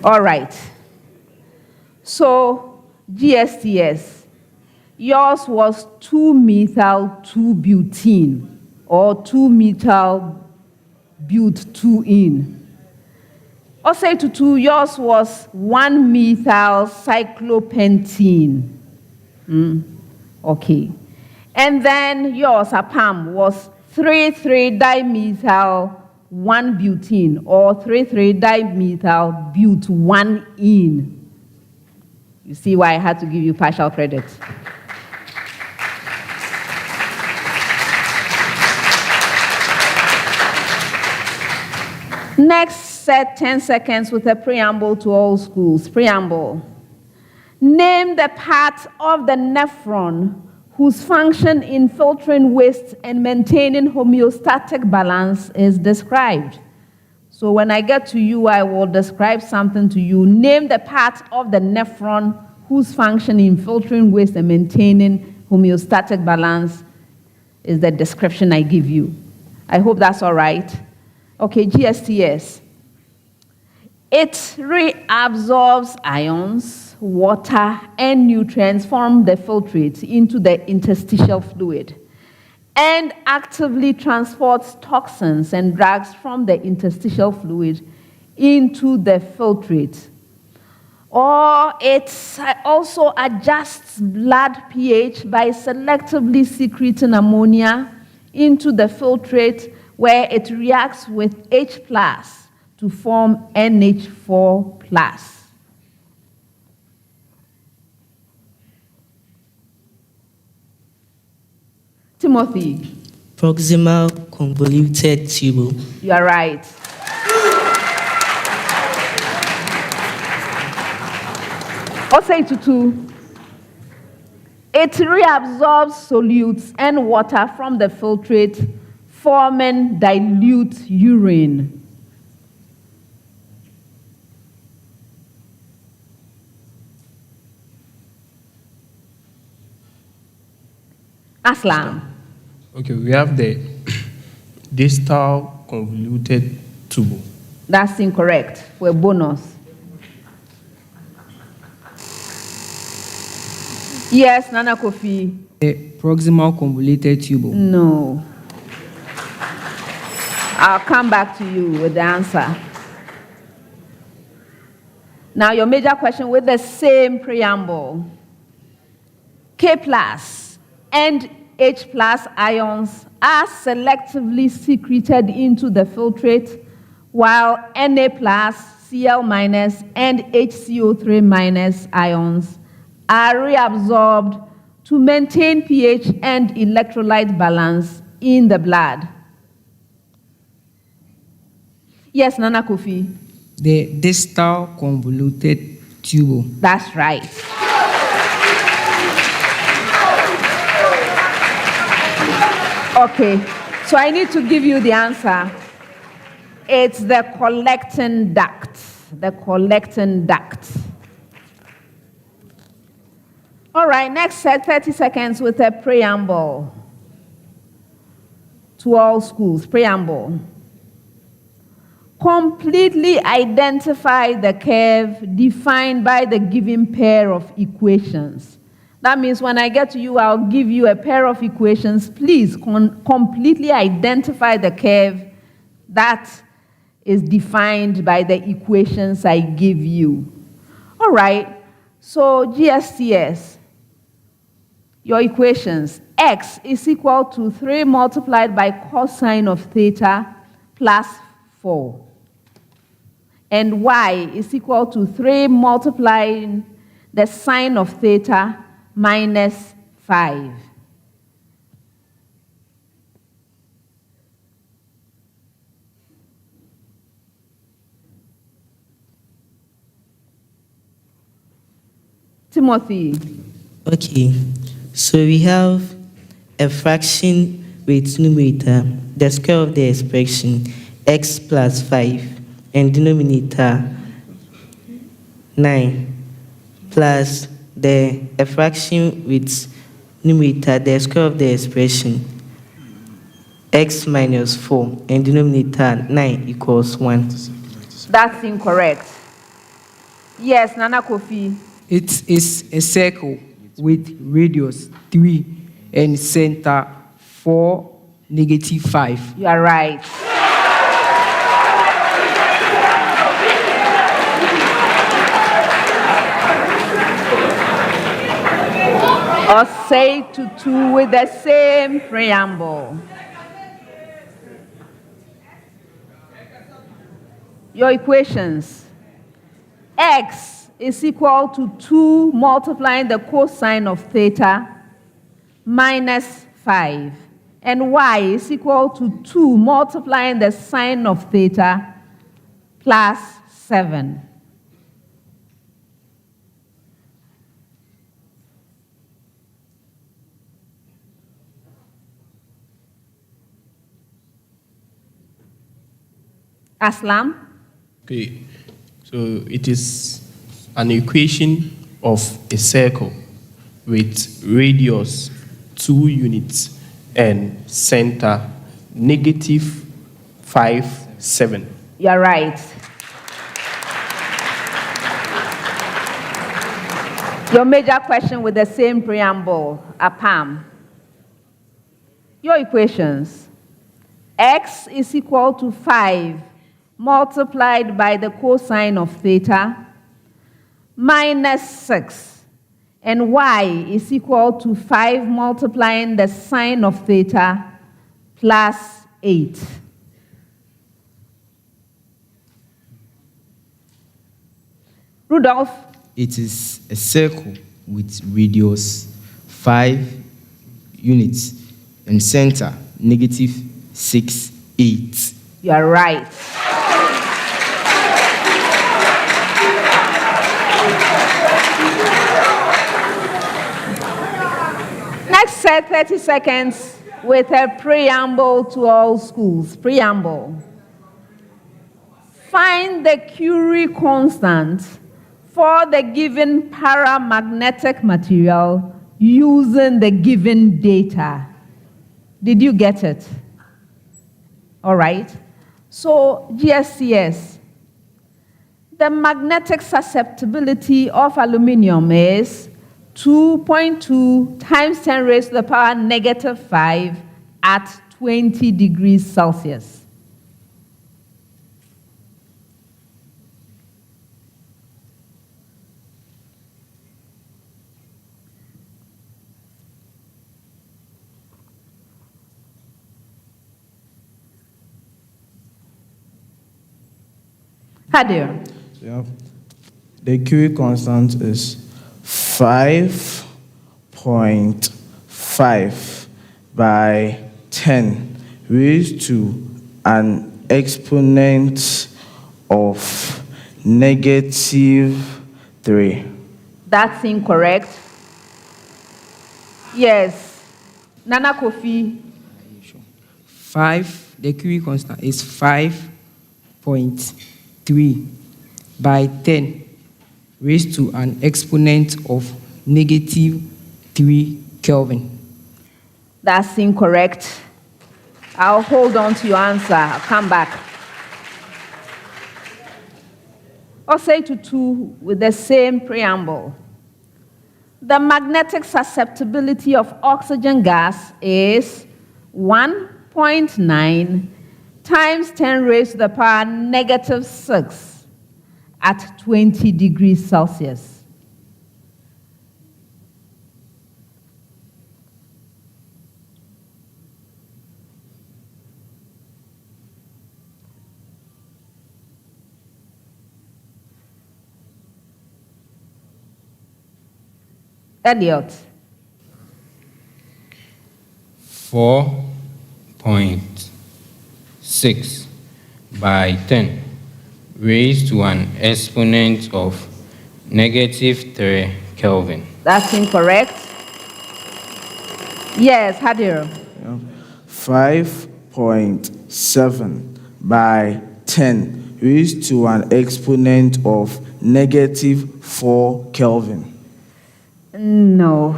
All right. So, GSTS, yours was 2-methyl 2-butene or 2-methyl but-2-ene. Osei Tutu, yours was 1-methyl cyclopentene. Okay. And then yours, Apam, was 3,3-dimethyl 1-butene or 3,3-dimethyl but-1-ene. You see why I had to give you partial credit. Next set 10 seconds with a preamble to all schools. Preamble. Name the part of the nephron whose function in filtering waste and maintaining homeostatic balance is described. So when I get to you, I will describe something to you. Name the part of the nephron whose function in filtering waste and maintaining homeostatic balance is the description I give you. I hope that's all right. Okay, GSTS. It reabsorbs ions, water, and nutrients from the filtrate into the interstitial fluid and actively transports toxins and drugs from the interstitial fluid into the filtrate. Or it also adjusts blood pH by selectively secreting ammonia into the filtrate where it reacts with H+ to form NH4+. Timothy. Proximal convoluted tubule. You are right. Osei Tutu. It reabsorbs solutes and water from the filtrate, forming dilute urine. Aslam. Okay, we have the distal convoluted tubule. That's incorrect for a bonus. Yes, Nana Kofi. A proximal convoluted tubule. No. I'll come back to you with the answer. Now, your major question with the same preamble. K+ and H+ ions are selectively secreted into the filtrate, while Na+, Cl-, and HCO3- ions are reabsorbed to maintain pH and electrolyte balance in the blood. Yes, Nana Kofi. The distal convoluted tubule. That's right. Okay, so I need to give you the answer. It's the collecting duct. The collecting duct. All right, next set 30 seconds with a preamble to all schools. Preamble. Completely identify the curve defined by the given pair of equations. That means when I get to you, I'll give you a pair of equations. Please completely identify the curve that is defined by the equations I give you. All right, so GSTS, your equations. X is equal to 3 multiplied by cosine of theta plus 4. And y is equal to 3 multiplying the sine of theta minus 5. Timothy. Okay, so we have a fraction with numerator, the square of the expression, x plus 5, and denominator 9, plus a fraction with numerator, the square of the expression, x minus 4, and denominator 9 equals 1. That's incorrect. Yes, Nana Kofi. It is a circle with radius 3 and center 4, -5. You are right. Osei Tutu with the same preamble. Your equations. X is equal to 2 multiplying the cosine of theta minus 5. And y is equal to 2 multiplying the sine of theta plus 7. Aslam? Okay, so it is an equation of a circle with radius 2 units and center -5, 7. You're right. Your major question with the same preamble, Apam. Your equations. X is equal to 5 multiplied by the cosine of theta minus 6. And y is equal to 5 multiplying the sine of theta plus 8. Rudolph? It is a circle with radius 5 units and center -6, 8. You are right. Next set 30 seconds with a preamble to all schools. Preamble. Find the Curie constant for the given paramagnetic material using the given data. Did you get it? All right. So, GSTS. The magnetic susceptibility of aluminum is 2.2 times 10 raised to the power -5 at 20 degrees Celsius. Hadir. Yeah. The Curie constant is 5.5 by 10 raised to an exponent of -3. That's incorrect. Yes. Nana Kofi. 5, the Curie constant is 5.3 by 10 raised to an exponent of -3 Kelvin. That's incorrect. I'll hold on to your answer. I'll come back. Osei Tutu with the same preamble. The magnetic susceptibility of oxygen gas is 1.9 times 10 raised to the power negative 6 at 20 degrees Celsius. Elliot. 4.6 by 10 raised to an exponent of negative 3 Kelvin. That's incorrect. Yes, Hadir. 5.7 by 10 raised to an exponent of negative 4 Kelvin. No.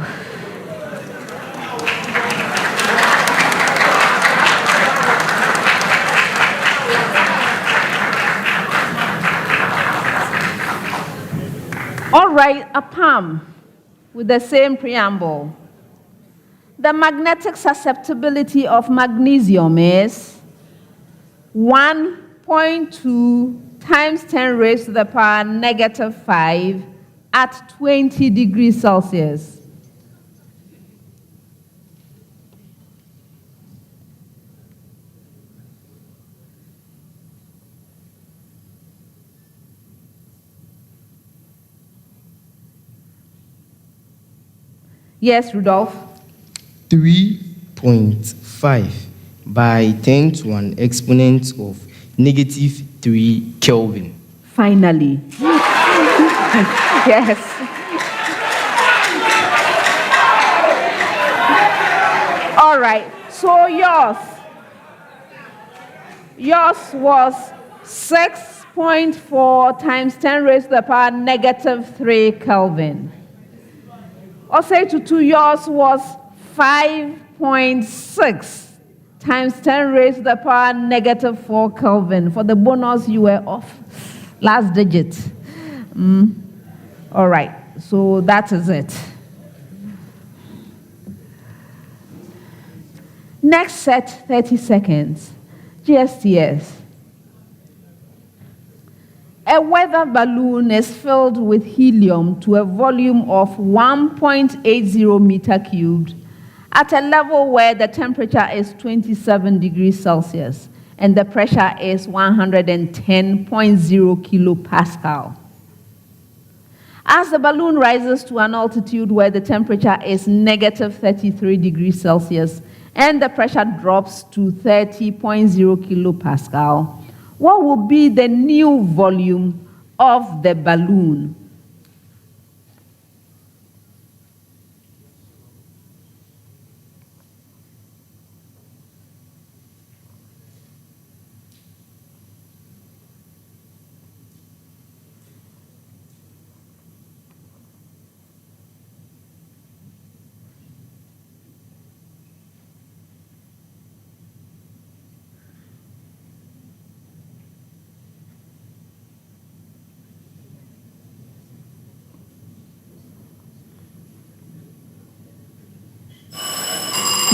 All right, Apam with the same preamble. The magnetic susceptibility of magnesium is 1.2 times 10 raised to the power negative 5 at 20 degrees Celsius. Yes, Rudolph. 3.5 by 10 to an exponent of negative 3 Kelvin. Finally. Yes. All right. So yours was 6.4 times 10 raised to the power negative 3 Kelvin. Osei Tutu, yours was 5.6 times 10 raised to the power negative 4 Kelvin. For the bonus, you were off last digit. All right, so that is it. Next set, 30 seconds. Gsts. A weather balloon is filled with helium to a volume of 1.80 meter cubed at a level where the temperature is 27 degrees Celsius and the pressure is 110.0 kilopascal. As the balloon rises to an altitude where the temperature is negative 33 degrees Celsius and the pressure drops to 30.0 kilopascal, what will be the new volume of the balloon?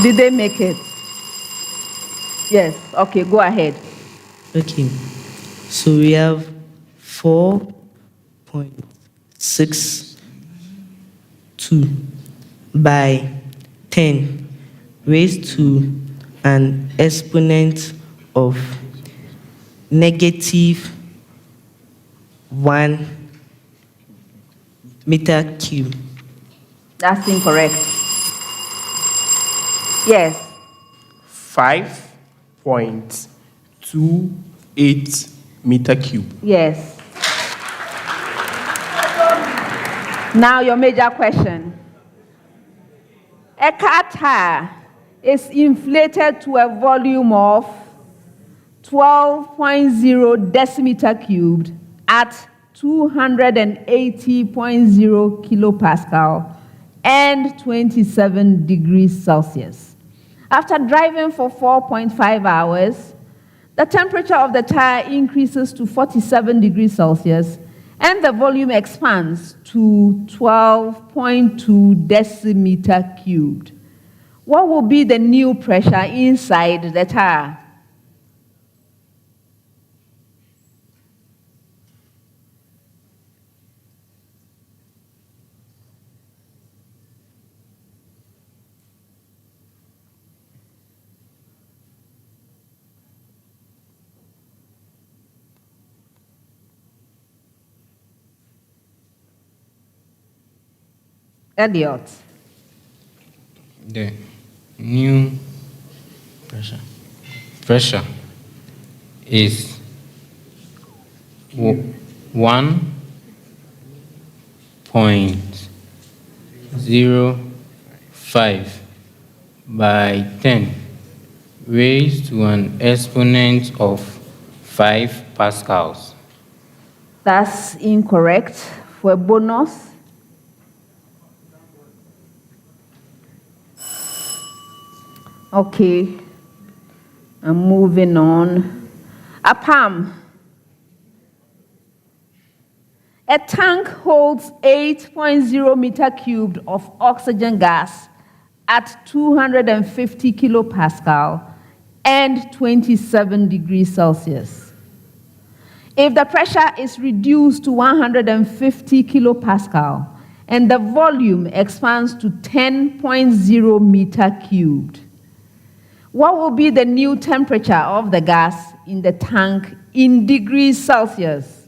Did they make it? Yes. Okay, go ahead. Okay. So we have 4.62 by 10 raised to an exponent of negative 1 meter cube. That's incorrect. Yes. 5.28 meter cube. Yes. Now your major question. A car tire is inflated to a volume of 12.0 decimeter cubed at 280.0 kilopascal and 27 degrees Celsius. After driving for 4.5 hours, the temperature of the tire increases to 47 degrees Celsius and the volume expands to 12.2 decimeter cubed. What will be the new pressure inside the tire? Elliot. The new pressure is 1.05 by 10 raised to an exponent of 5 pascals. That's incorrect. For a bonus, okay, I'm moving on. Apam. A tank holds 8.0 meter cubed of oxygen gas at 250 kilopascal and 27 degrees Celsius. If the pressure is reduced to 150 kilopascal and the volume expands to 10.0 meter cubed, what will be the new temperature of the gas in the tank in degrees Celsius?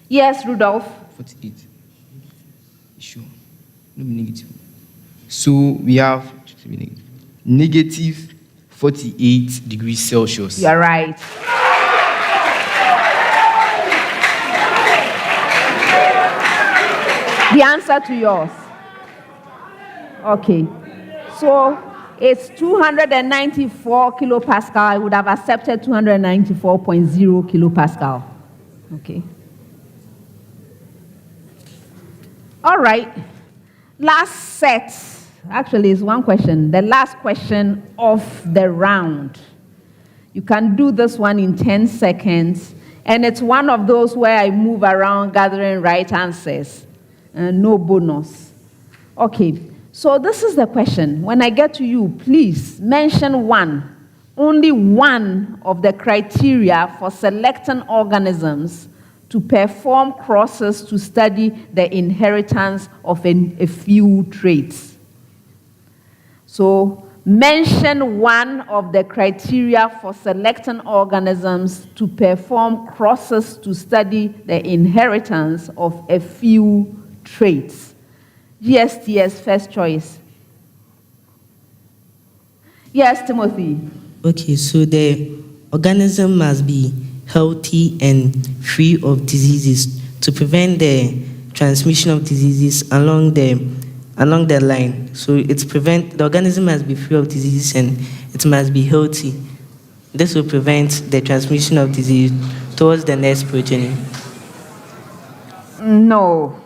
Yes, Rudolph. 48. Sure. No negative. So we have negative 48 degrees Celsius. You are right. The answer to yours. Okay. So it's 294 kilopascal. I would have accepted 294.0 kilopascal. Okay. All right. Last set. Actually, it's one question. The last question of the round. You can do this one in 10 seconds. And it's one of those where I move around gathering right answers. No bonus. Okay. So this is the question. When I get to you, please mention one, only one of the criteria for selecting organisms to perform crosses to study the inheritance of a few traits. So mention one of the criteria for selecting organisms to perform crosses to study the inheritance of a few traits. Gsts first choice. Yes, Timothy. Okay, so the organism must be healthy and free of diseases to prevent the transmission of diseases along the line. So the organism must be free of diseases and it must be healthy. This will prevent the transmission of disease towards the next progeny. No,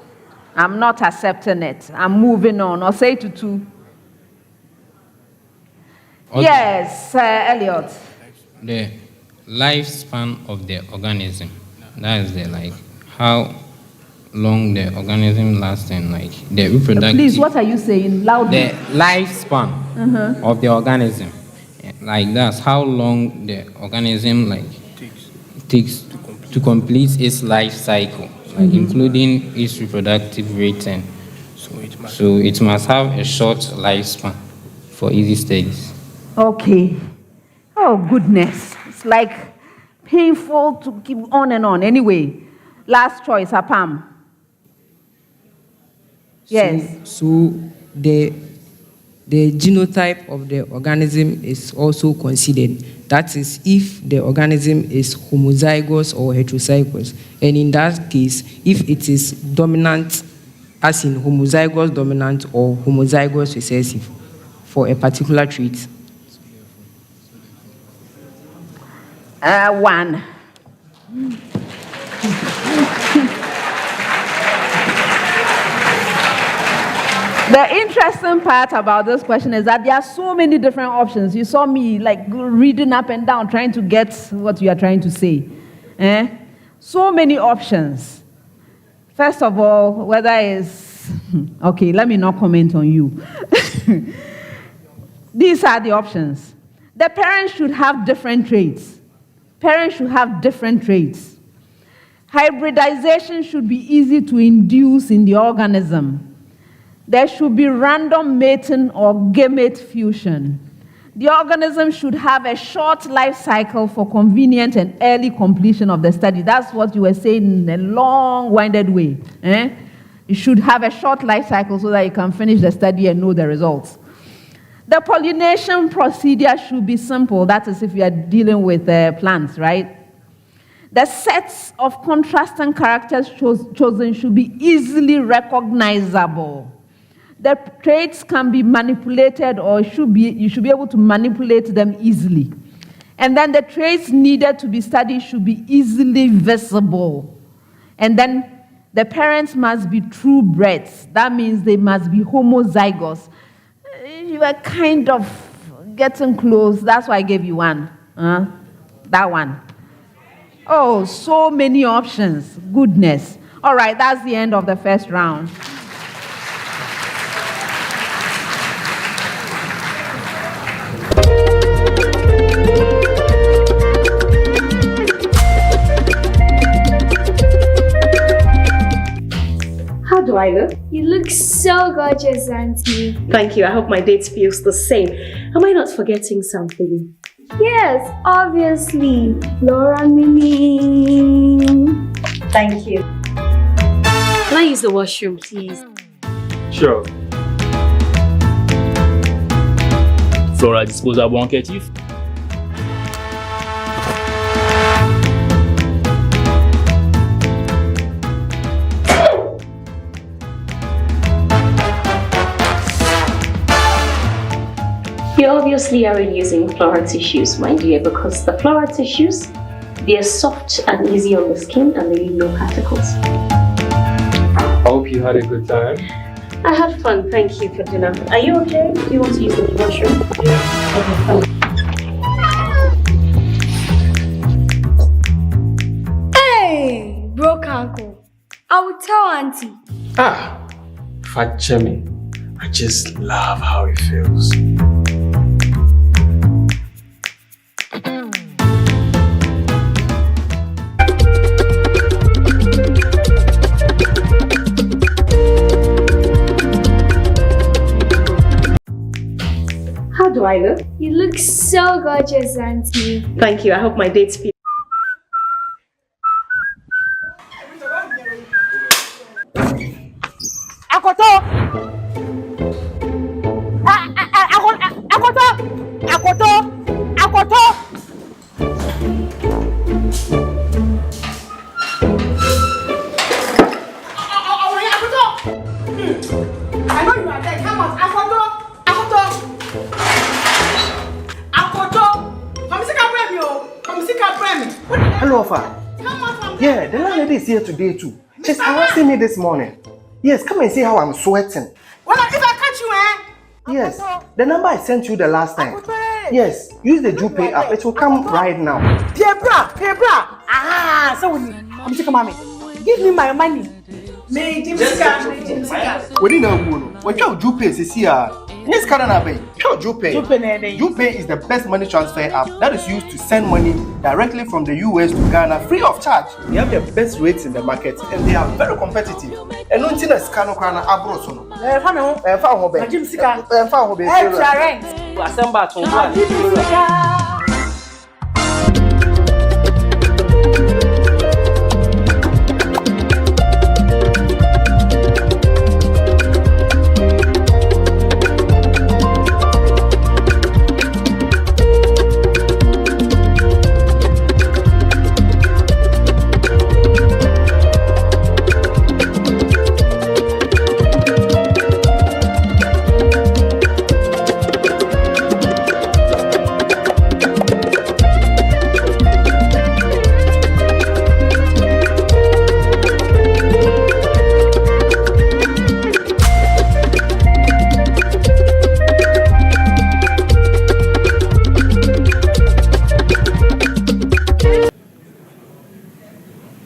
I'm not accepting it. I'm moving on. Osei Tutu. Okay. Yes, Elliot. The lifespan of the organism. That is how long the organism lasts and the reproductive. Please, what are you saying? Loudly. The lifespan of the organism. That's how long the organism takes to complete its life cycle, including its reproductive rate. And so it must have a short lifespan for easy studies. Okay. Oh, goodness. It's painful to keep on and on. Anyway, last choice, Apam. Yes. So the genotype of the organism is also considered. That is, if the organism is homozygous or heterozygous. And in that case, if it is dominant, as in homozygous dominant or homozygous recessive. for a particular trait? 1. The interesting part about this question is that there are so many different options. You saw me like reading up and down trying to get what you are trying to say. So many options. First of all, whether it's... Okay, let me not comment on you. These are the options. The parents should have different traits. Parents should have different traits. Hybridization should be easy to induce in the organism. There should be random mating or gamete fusion. The organism should have a short life cycle for convenient and early completion of the study. That's what you were saying in a long-winded way. You should have a short life cycle so that you can finish the study and know the results. The pollination procedure should be simple. That is if you are dealing with plants, right? The sets of contrasting characters chosen should be easily recognizable. The traits can be manipulated, or you should be able to manipulate them easily. And then the traits needed to be studied should be easily visible. And then the parents must be true breds. That means they must be homozygous. You are kind of getting close. That's why I gave you 1. That one. Oh, so many options. Goodness. All right, that's the end of the first round. How do I look? You look so gorgeous, Auntie. Thank you. I hope my date feels the same. Am I not forgetting something? Yes, obviously. Laura Mimi. Thank you. Can I use the washroom, please? Sure. Flora disposable handkerchief. You obviously aren't using Flora tissues, my dear, because the Flora tissues, they're soft and easy on the skin and they leave no particles. I hope you had a good time. I had fun, thank you for dinner. Are you okay? Do you want to use the washroom? Yeah. Hey, broke uncle. I will tell Auntie. Fat Jimmy. I just love how it feels. How do I look? You look so gorgeous, Auntie. Thank you. I hope my dates feel. Akoto! I know you are there. Come on, Akoto! Hello, Alpha. Yeah, the landlady is here today too. She's harassing me this morning. Yes, come and see how I'm sweating. Well, if I catch you, Yes, the number I sent you the last time. Yes, use the Jupe app. It will come right now. Hey, bra. So I'm sick of mommy. Give me my money. Me, Jim Sika. We didn't know. What your Jupe is here? Yes, Karanabe. Jupe is the best money transfer app that is used to send money directly from the US to Ghana free of charge. They have the best rates in the market and they are very competitive. And no thing is Kano Kana Abrosono. Jim Sika.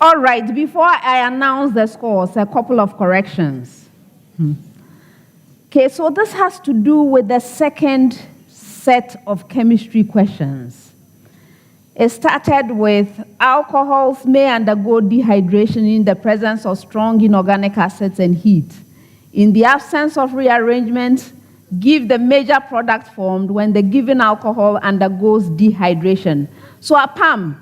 All right, before I announce the scores, a couple of corrections. Okay, so this has to do with the second set of chemistry questions. It started with alcohols may undergo dehydration in the presence of strong inorganic acids and heat. In the absence of rearrangement, give the major product formed when the given alcohol undergoes dehydration. So, Apam,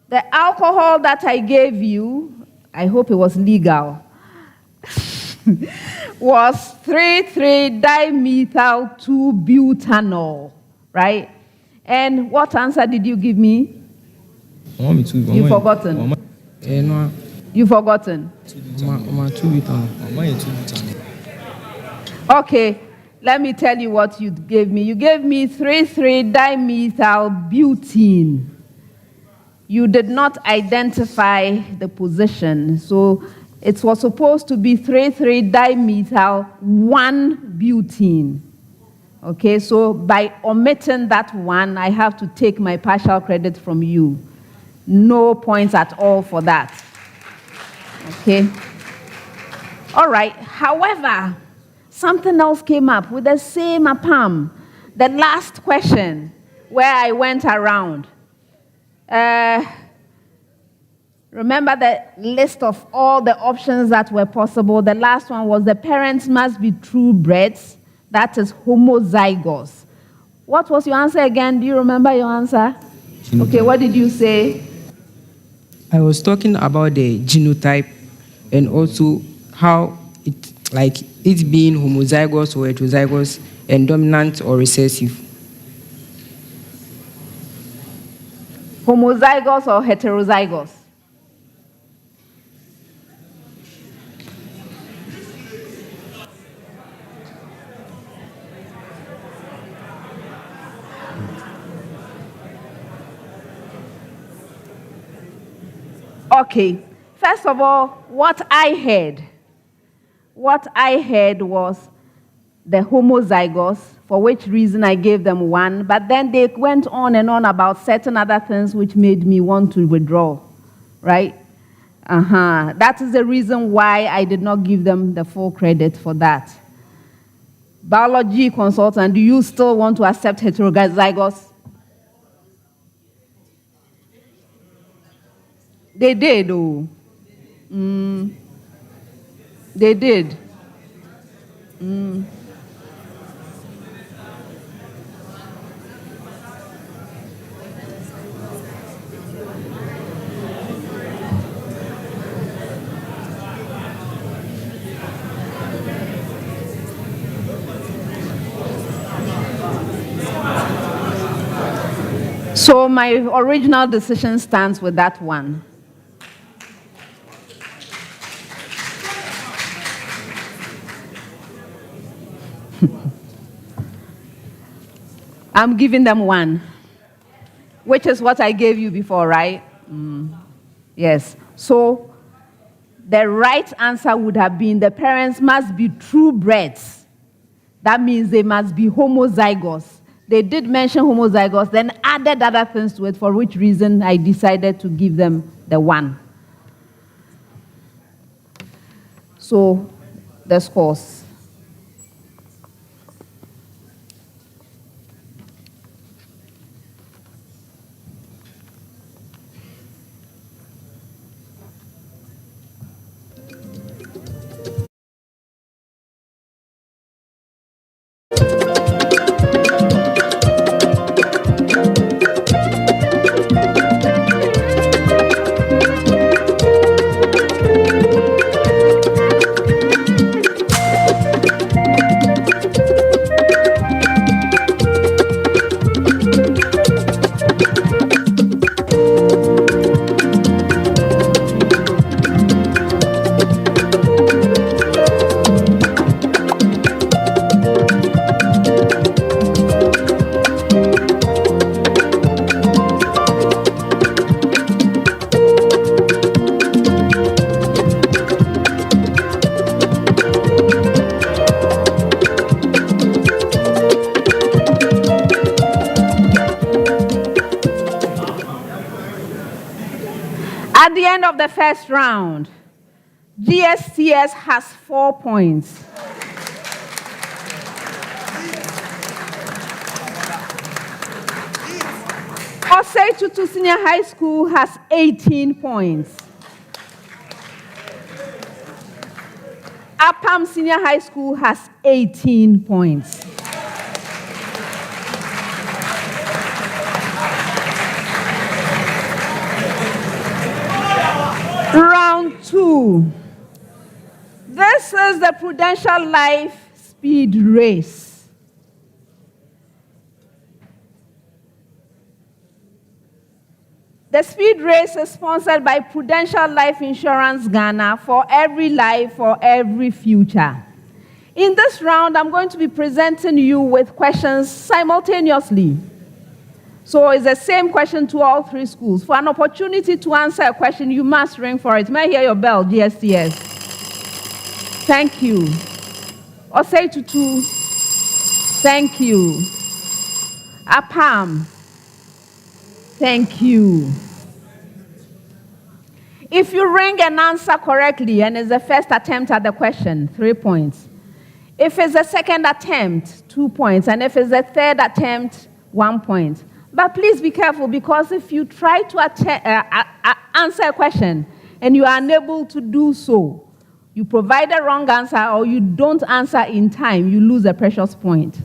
the alcohol that I gave you, I hope it was legal, was 3,3-dimethyl-2-butanol, right? And what answer did you give me? You've forgotten. You've forgotten. Okay, let me tell you what you gave me. You gave me 3,3-dimethylbutene. You did not identify the position, so it was supposed to be 3,3-dimethyl-1-butene. Okay, so by omitting that one, I have to take my partial credit from you. No points at all for that. Okay. All right. However, something else came up with the same Apam. The last question where I went around. Remember the list of all the options that were possible. The last one was the parents must be true breds. That is homozygous. What was your answer again? Do you remember your answer? Okay, what did you say? I was talking about the genotype and also how it, like it being homozygous or heterozygous and dominant or recessive. Homozygous or heterozygous? Okay, first of all, what I heard was the homozygous, for which reason I gave them 1, but then they went on and on about certain other things which made me want to withdraw, right? That is the reason why I did not give them the full credit for that. Biology consultant, do you still want to accept heterozygous? They did, oh. They did. So my original decision stands with that one. I'm giving them 1, which is what I gave you before, right? Yes. So the right answer would have been the parents must be true breds. That means they must be homozygous. They did mention homozygous, then added other things to it, for which reason I decided to give them the 1. So the scores. At the end of the first round, Gsts has 4 points. Osei Tutu Senior High School has 18 points. Apam Senior High School has 18 points. Round 2. This is the Prudential Life Speed Race. The speed race is sponsored by Prudential Life Insurance Ghana for every life, for every future. In this round, I'm going to be presenting you with questions simultaneously. So it's the same question to all 3 schools. For an opportunity to answer a question, you must ring for it. May I hear your bell, Gsts? Thank you. Osei Tutu, thank you. Apam, thank you. If you ring and answer correctly, and it's the first attempt at the question, 3 points. If it's the second attempt, 2 points. And if it's the third attempt, 1 point. But please be careful, because if you try to answer a question and you are unable to do so, you provide a wrong answer or you don't answer in time, you lose a precious point.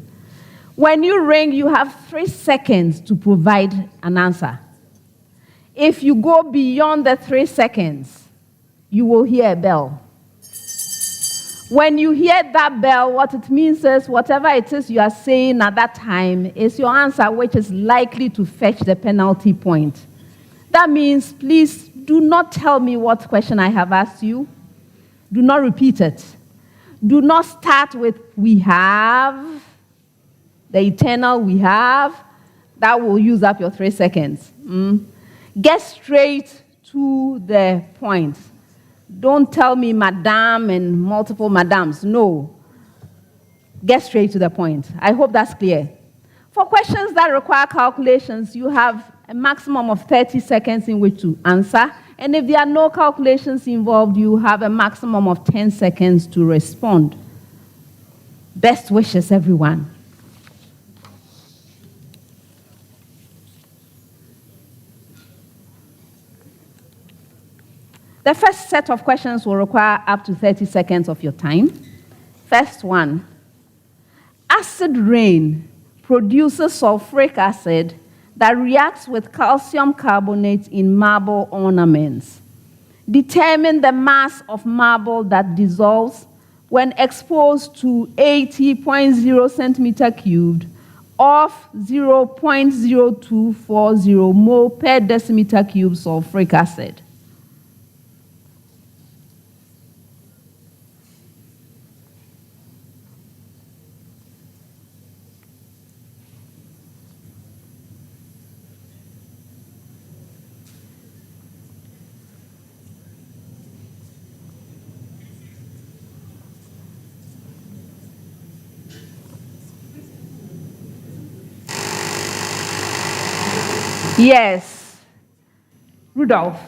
When you ring, you have 3 seconds to provide an answer. If you go beyond the 3 seconds, you will hear a bell. When you hear that bell, what it means is whatever it is you are saying at that time is your answer, which is likely to fetch the penalty point. That means, please do not tell me what question I have asked you. Do not repeat it. Do not start with "we have," the eternal "we have." That will use up your 3 seconds. Get straight to the point. Don't tell me madam and multiple madams. No. Get straight to the point. I hope that's clear. For questions that require calculations, you have a maximum of 30 seconds in which to answer. And if there are no calculations involved, you have a maximum of 10 seconds to respond. Best wishes, everyone. The first set of questions will require up to 30 seconds of your time. First one. Acid rain produces sulfuric acid that reacts with calcium carbonate in marble ornaments. Determine the mass of marble that dissolves when exposed to 80.0 centimeter cubed of 0.0240 mole per decimeter cube sulfuric acid. Yes. Rudolph.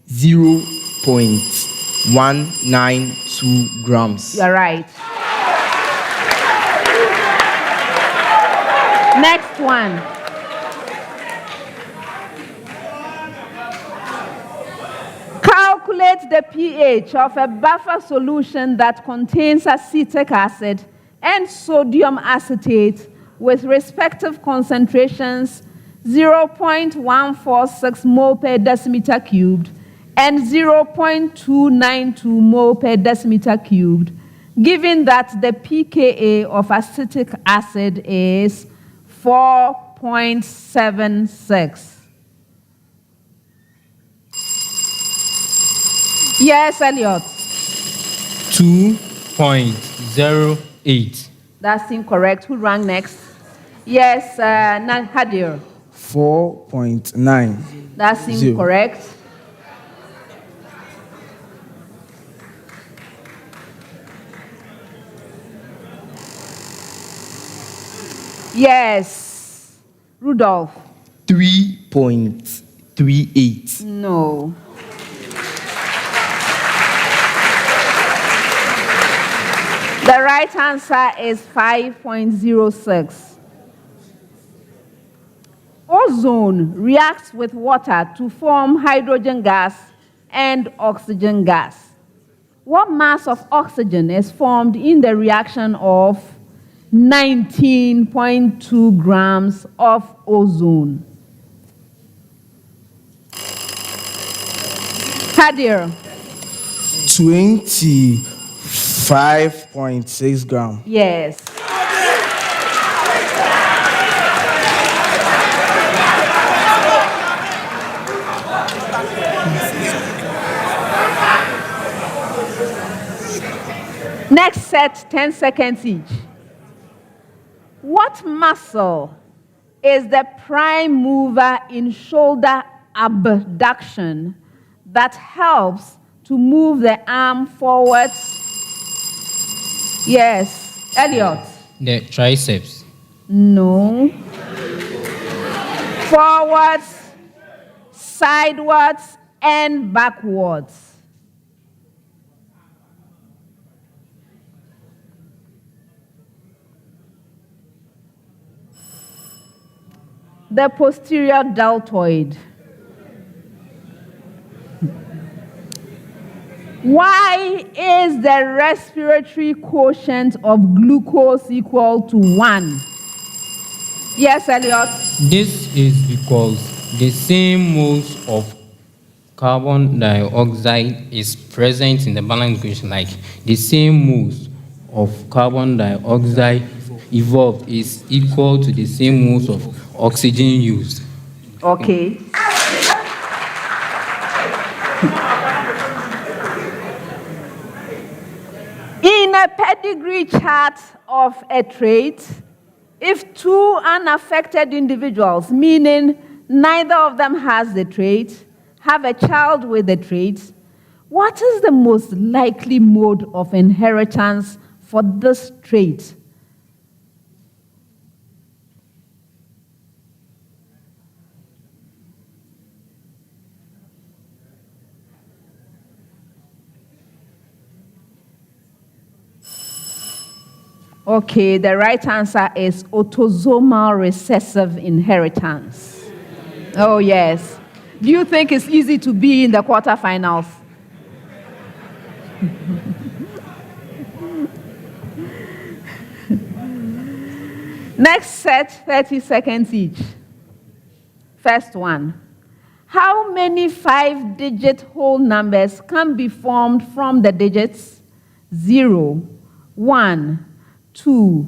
0.192 grams. You're right. Next one. Calculate the pH of a buffer solution that contains acetic acid and sodium acetate with respective concentrations 0.146 mole per decimeter cubed and 0.292 mole per decimeter cubed, given that the pKa of acetic acid is 4.76. Yes, Elliot. 2.08. That's incorrect. Who rang next? Yes, Hadir. 4.9. That's incorrect. Yes. Rudolph. 3.3 0.38. No. The right answer is 5.06. Ozone reacts with water to form hydrogen gas and oxygen gas. What mass of oxygen is formed in the reaction of 19.2 grams of ozone? Kadir. 25.6 grams. Yes. Next set, 10 seconds each. What muscle is the prime mover in shoulder abduction that helps to move the arm forwards? Yes. Elliot. The triceps. No. Forwards, sidewards, and backwards. The posterior deltoid. Why is the respiratory quotient of glucose equal to 1? Yes, Elliot? This is because the same moles of carbon dioxide is present in the balance equation, like the same moles of carbon dioxide evolved is equal to the same moles of oxygen used. Okay. In a pedigree chart of a trait, if two unaffected individuals, meaning neither of them has the trait, have a child with the trait, what is the most likely mode of inheritance for this trait? Okay, the right answer is autosomal recessive inheritance. Oh, yes. Do you think it's easy to be in the quarterfinals? Next set, 30 seconds each. First one. How many 5-digit whole numbers can be formed from the digits 0, 1, 2,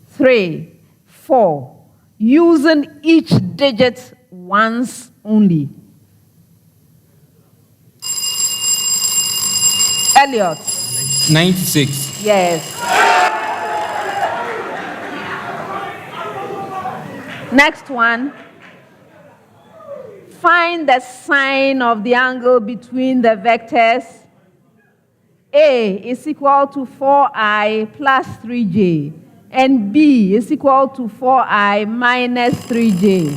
3, 4, using each digit once only? Elliot. 96. Yes. Next one. Find the sine of the angle between the vectors. A is equal to 4i plus 3j, and B is equal to 4i minus 3j.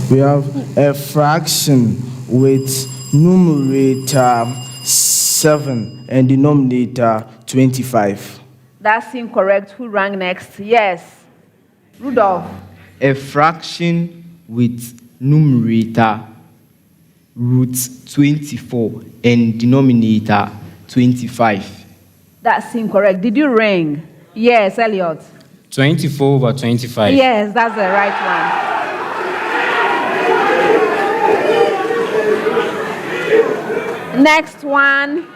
We have a fraction with numerator 7 and denominator 25. That's incorrect. Who rang next? Yes. Rudolph. A fraction with numerator root 24 and denominator 25. That's incorrect. Did you ring? Yes, Elliot. 24 over 25. Yes, that's the right one. Next one.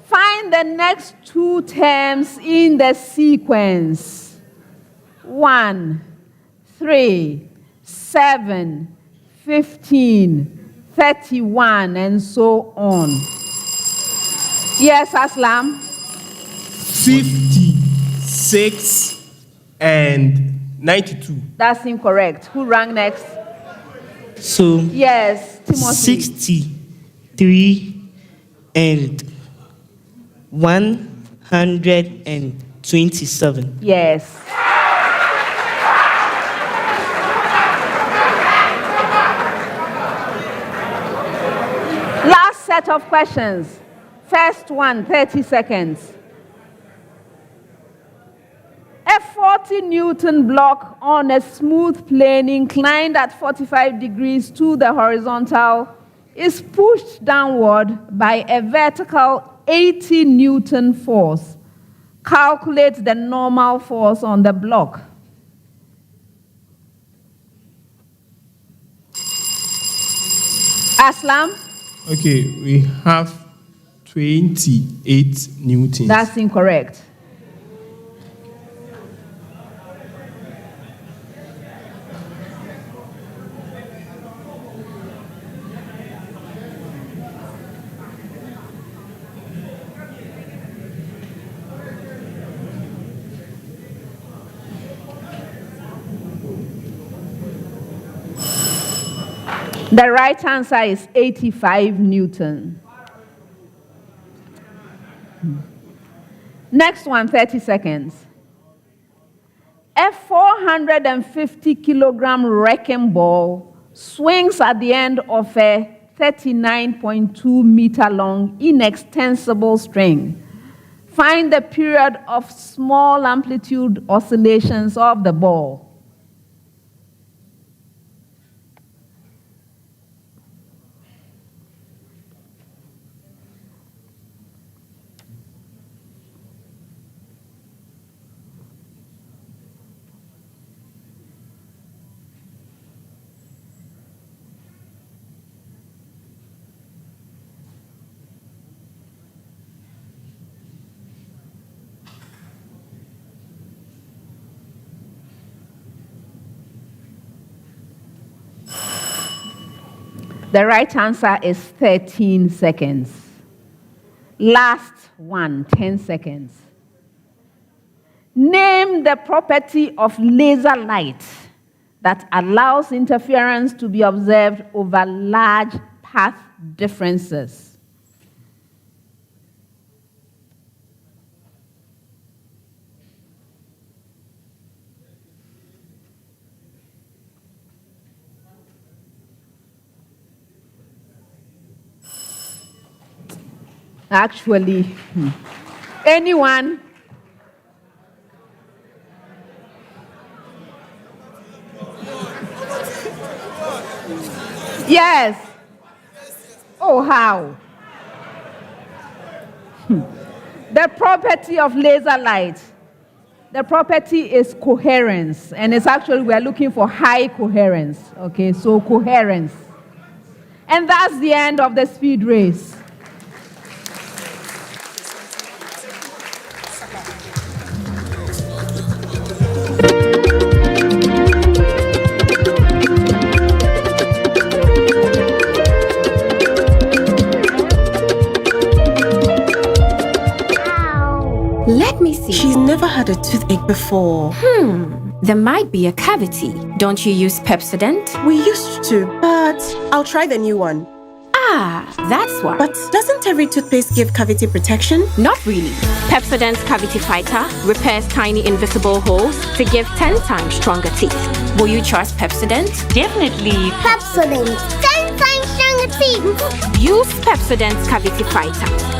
Find the next two terms in the sequence. 1, 3, 7, 15, 31, and so on. Yes, Aslam? 56 and 92. That's incorrect. Who rang next? So, yes, Timothy. 63 and 103. 27. Yes. Last set of questions. First one, 30 seconds. A 40 Newton block on a smooth plane inclined at 45 degrees to the horizontal is pushed downward by a vertical 80 Newton force. Calculate the normal force on the block. Aslam? Okay, we have 28 newtons. That's incorrect. The right answer is 85 Newton. Next one, 30 seconds. A 450 kilogram wrecking ball swings at the end of a 39.2 meter long inextensible string. Find the period of small amplitude oscillations of the ball. The right answer is 13 seconds. Last one, 10 seconds. Name the property of laser light that allows interference to be observed over large path differences. Actually, anyone? Yes. Oh, how? The property of laser light. The property is coherence, and it's actually, we are looking for high coherence. Okay, so coherence. And that's the end of the speed race. Let me see. She's never had a toothache before. There might be a cavity. Don't you use Pepsodent? We used to, but I'll try the new one. Ah, that's why. But doesn't every toothpaste give cavity protection? Not really. Pepsodent's Cavity Fighter repairs tiny invisible holes to give 10 times stronger teeth. Will you trust Pepsodent? Definitely. Pepsodent, 10 times stronger teeth. Use Pepsodent's Cavity Fighter.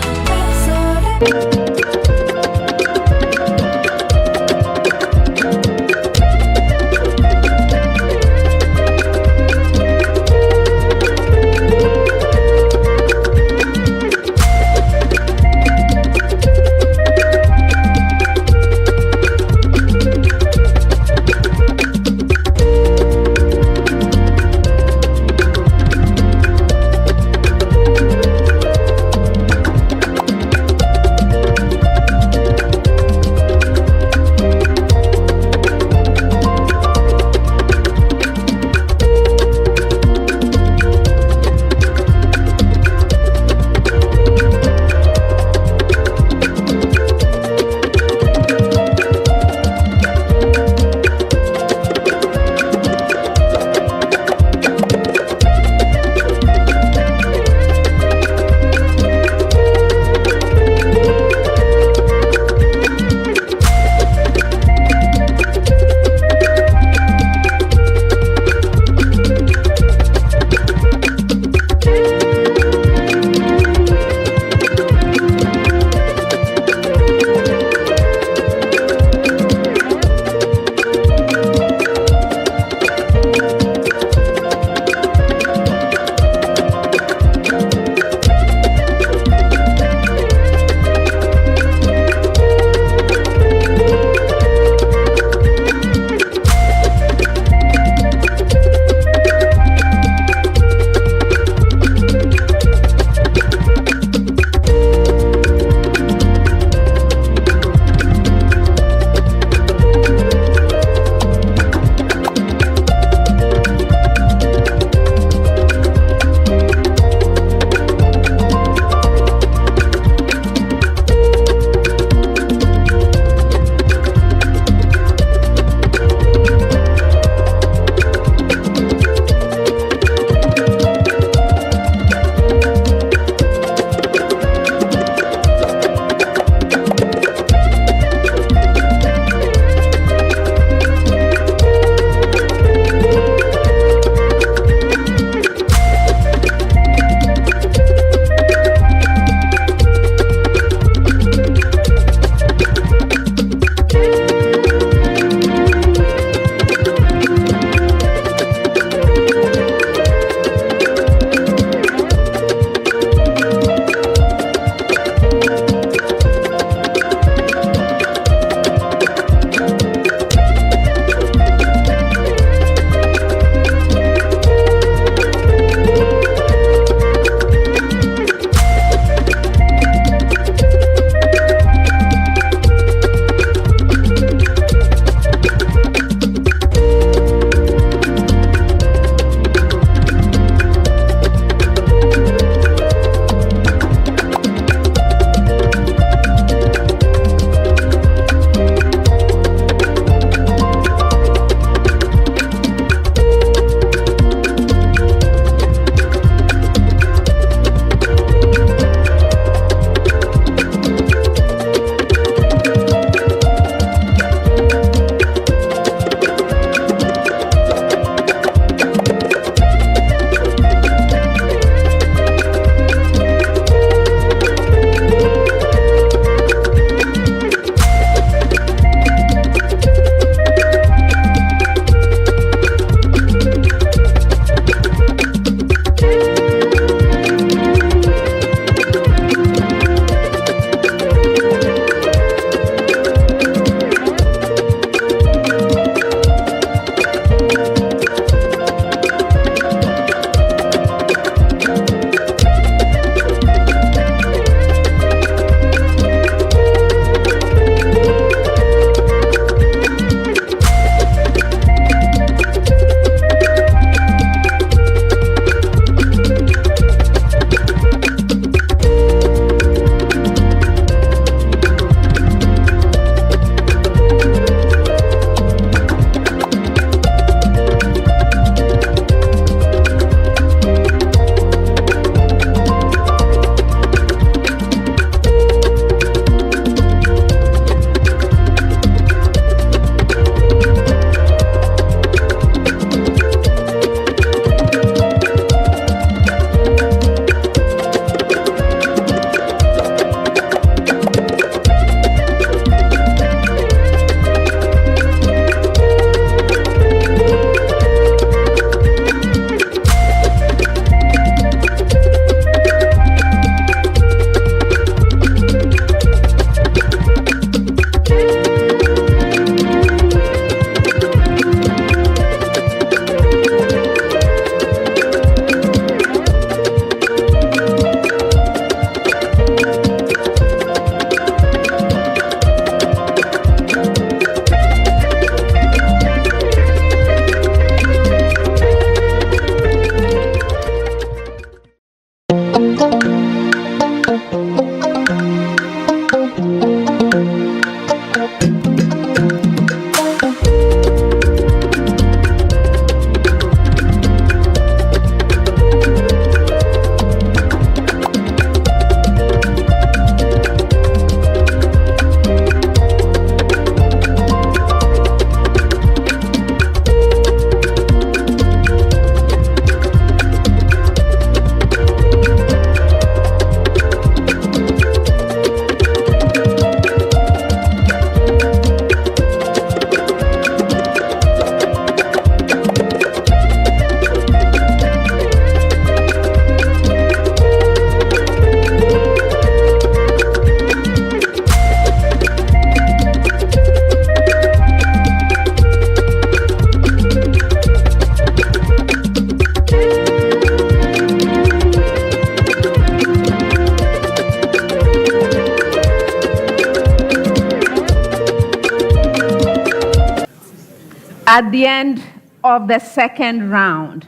at the end of the second round.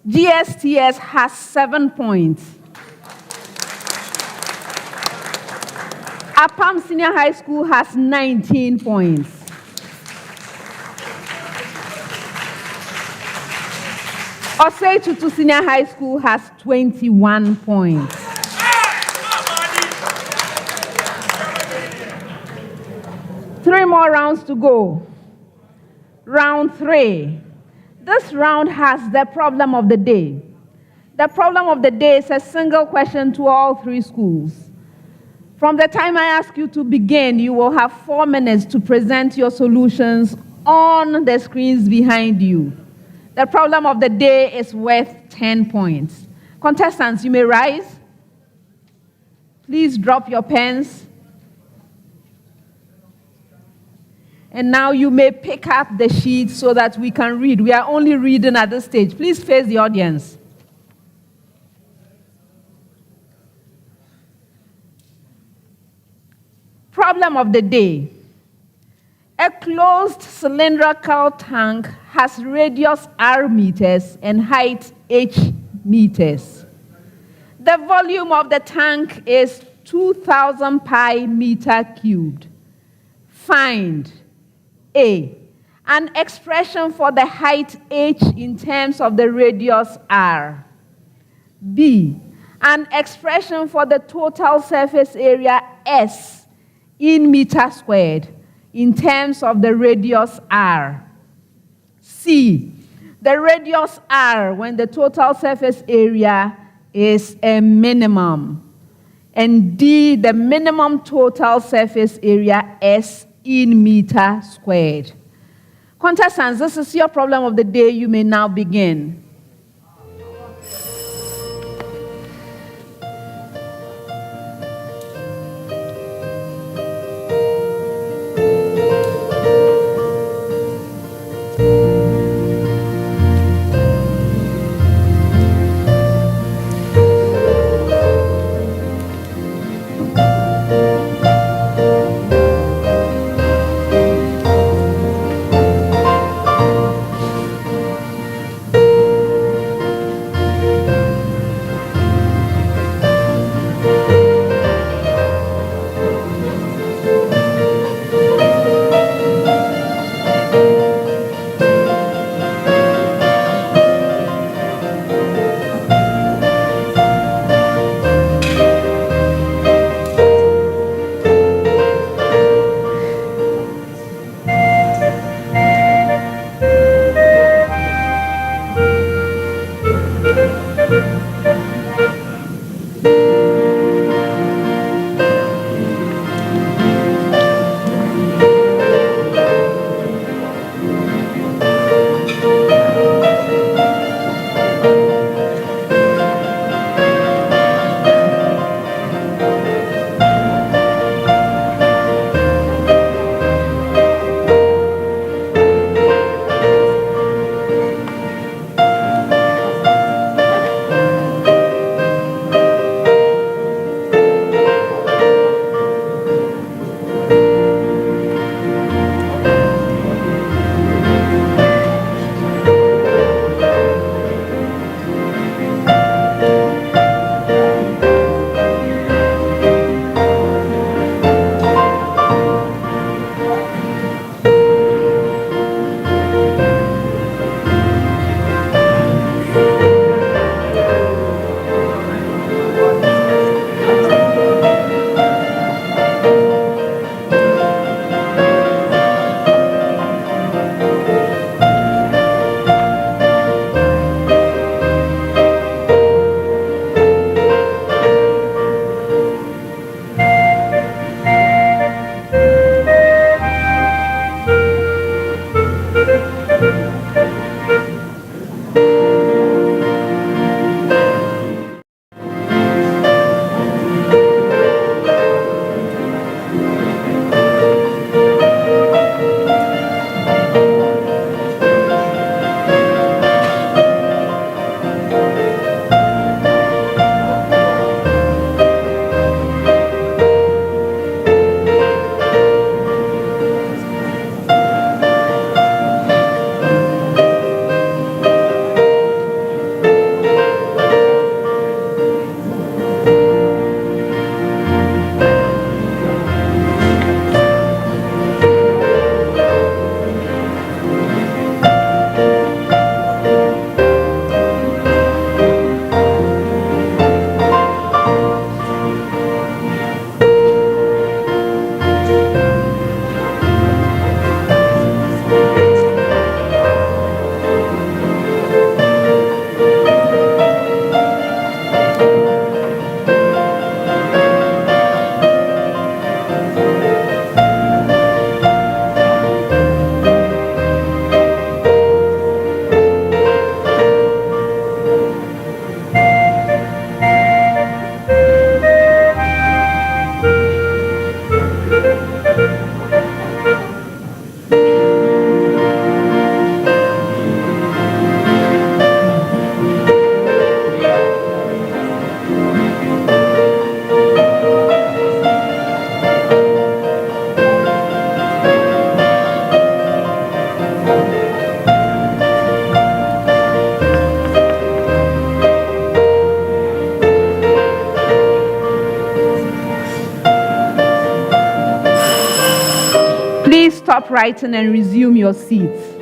GSTS has 7 points. Apam Senior High School has 19 points. Osei Tutu Senior High School has 21 points. Three more rounds to go. Round 3. This round has the problem of the day. The problem of the day is a single question to all 3 schools. From the time I ask you to begin, you will have 4 minutes to present your solutions on the screens behind you. The problem of the day is worth 10 points. Contestants, you may rise. Please drop your pens. And now you may pick up the sheet so that we can read. We are only reading at this stage. Please face the audience. Problem of the day. A closed cylindrical tank has radius r meters and height h meters. The volume of the tank is 2,000 pi meter cubed. Find A, an expression for the height h in terms of the radius r. B, an expression for the total surface area S in meter squared in terms of the radius r. C, the radius r when the total surface area is a minimum. And D, the minimum total surface area S in meter squared. Contestants, this is your problem of the day. You may now begin. writing and resume your seats.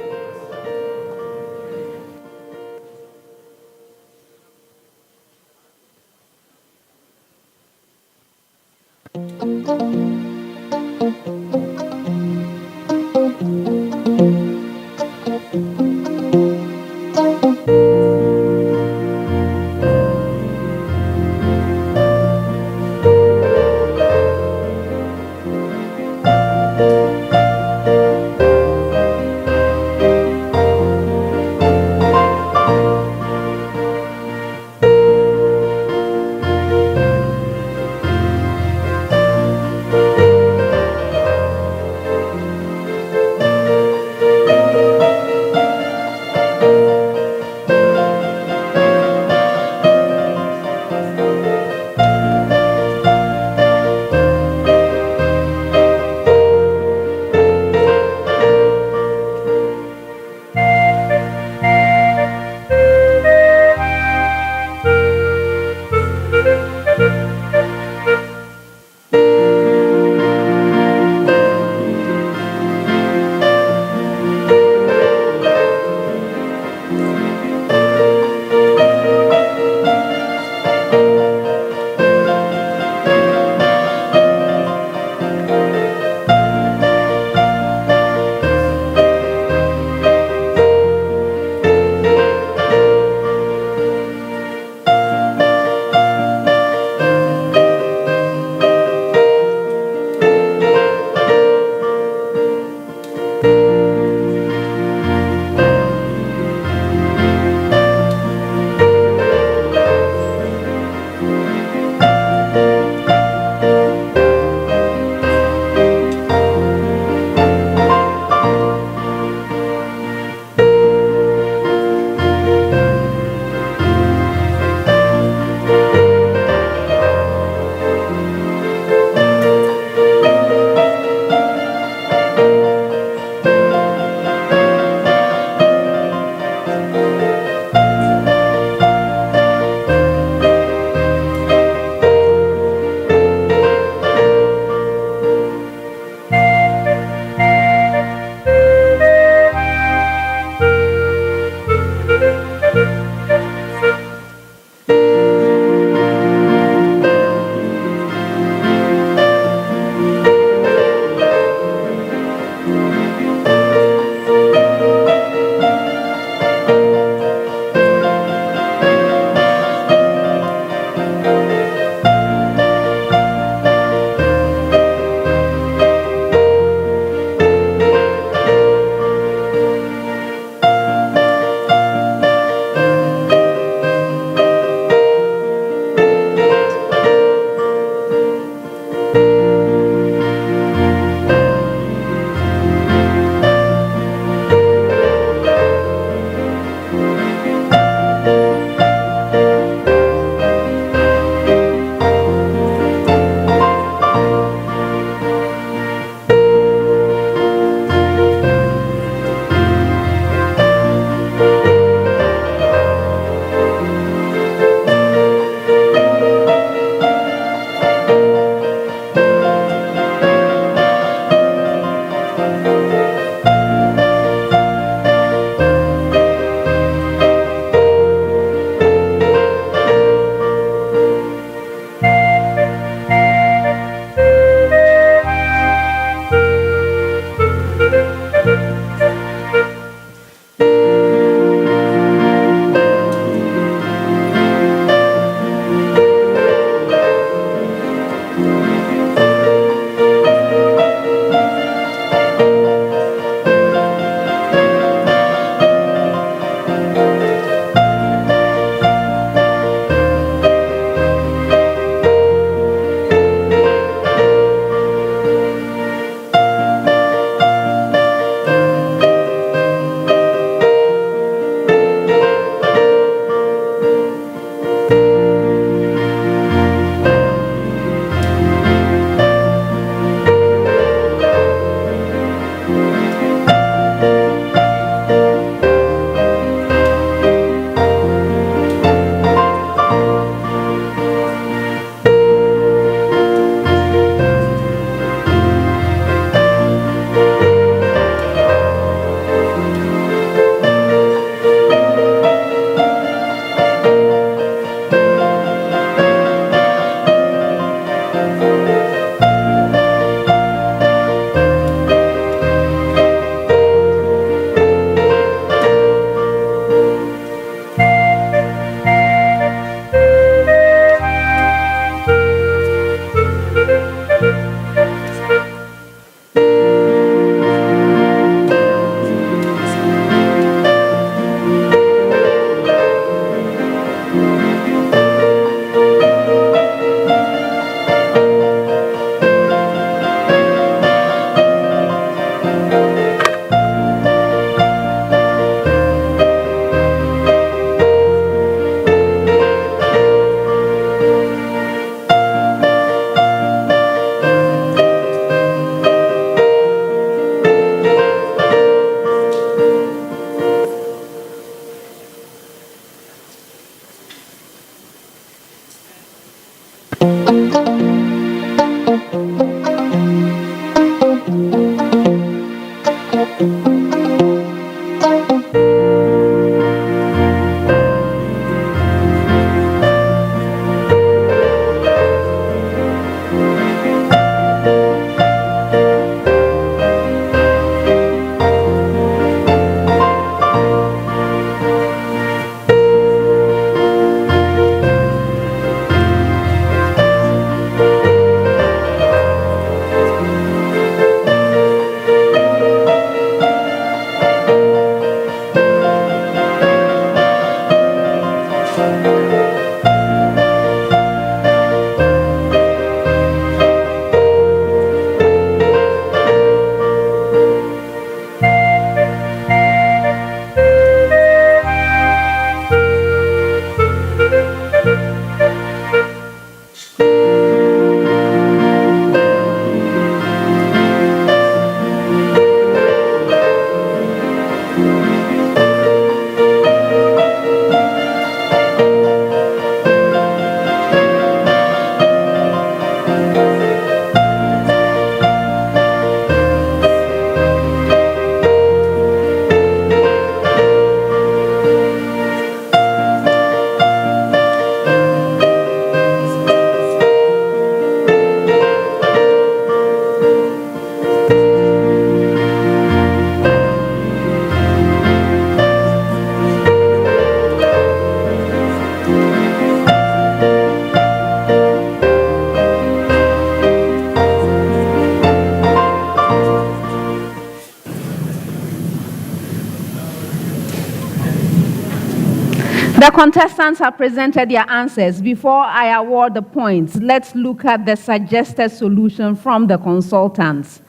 The contestants have presented their answers. Before I award the points, let's look at the suggested solution from the consultants.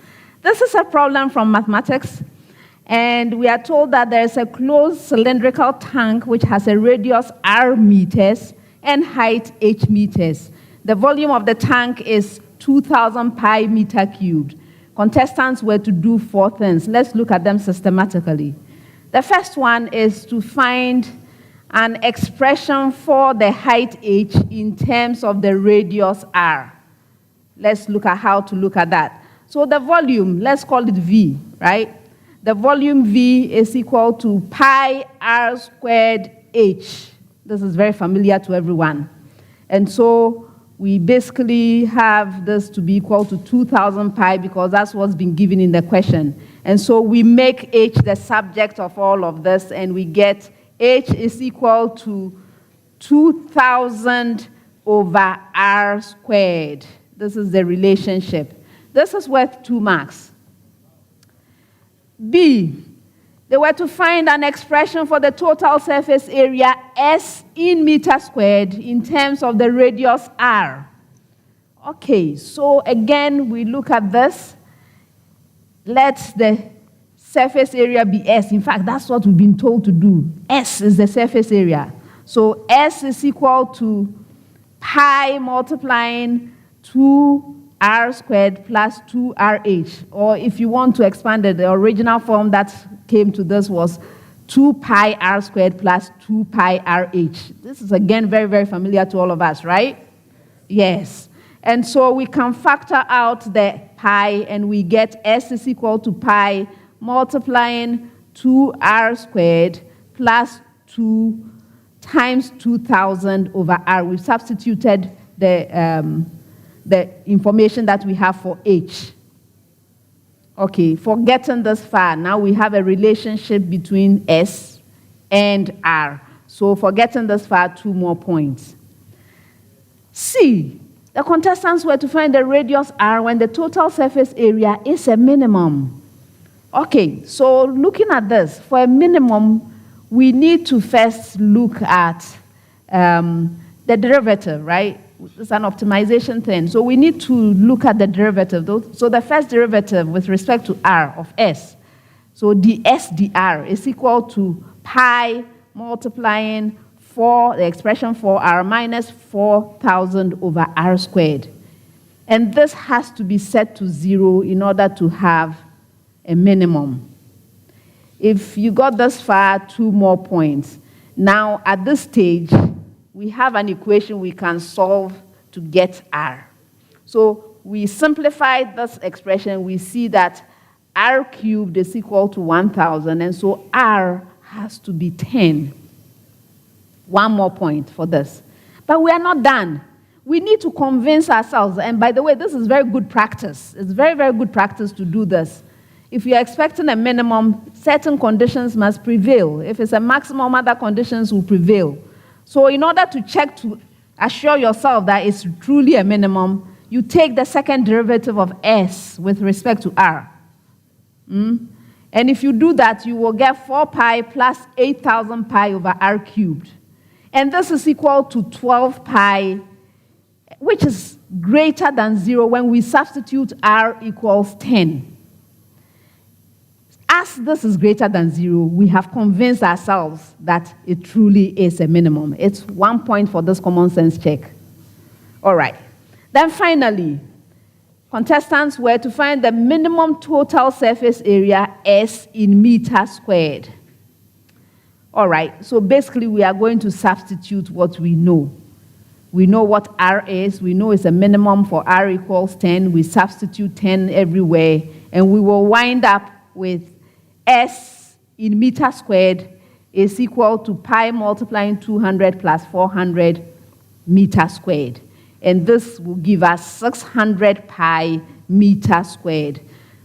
This is a problem from mathematics, and we are told that there is a closed cylindrical tank which has a radius r meters and height h meters. The volume of the tank is 2,000 pi meter cubed. Contestants were to do 4 things. Let's look at them systematically. The first one is to find an expression for the height h in terms of the radius r. Let's look at how to look at that. So the volume, let's call it v, right? The volume v is equal to pi r squared h. This is very familiar to everyone. And so we basically have this to be equal to 2,000 pi because that's what's been given in the question. And so we make h the subject of all of this, and we get h is equal to 2,000 over r squared. This is the relationship. This is worth 2 marks. B, they were to find an expression for the total surface area S in meters squared in terms of the radius r. Okay, so again, we look at this. Let the surface area be S. In fact, that's what we've been told to do. S is the surface area. So S is equal to pi multiplying 2r squared plus 2rh. Or if you want to expand it, the original form that came to this was 2 pi r squared plus 2 pi rh. This is again very, very familiar to all of us, right? Yes. And so we can factor out the pi, and we get S is equal to pi multiplying 2r squared plus 2 times 2,000 over r. We've substituted the information that we have for h. Okay, for getting this far, now we have a relationship between S and R. So for getting this far, 2 more points. C, the contestants were to find the radius R when the total surface area is a minimum. Okay, so looking at this, for a minimum, we need to first look at the derivative, right? It's an optimization thing. So we need to look at the derivative. So the first derivative with respect to R of S, so ds dr is equal to pi multiplying the expression for R minus 4,000 over R squared. And this has to be set to 0 in order to have a minimum. If you got this far, 2 more points. Now, at this stage, we have an equation we can solve to get R. So we simplify this expression. We see that R cubed is equal to 1,000, and so R has to be 10. One more point for this. But we are not done. We need to convince ourselves, and by the way, this is very good practice. It's very, very good practice to do this. If you're expecting a minimum, certain conditions must prevail. If it's a maximum, other conditions will prevail. So in order to check to assure yourself that it's truly a minimum, you take the second derivative of S with respect to R. And if you do that, you will get 4 pi plus 8,000 pi over R cubed. And this is equal to 12 pi, which is greater than 0 when we substitute R equals 10. As this is greater than 0, we have convinced ourselves that it truly is a minimum. It's 1 point for this common sense check. All right. Then finally, contestants were to find the minimum total surface area S in meters squared. All right. So basically, we are going to substitute what we know. We know what R is. We know it's a minimum for R equals 10. We substitute 10 everywhere, and we will wind up with S in meters squared is equal to pi multiplying 200 plus 400 meters squared. And this will give us 600 pi meters squared.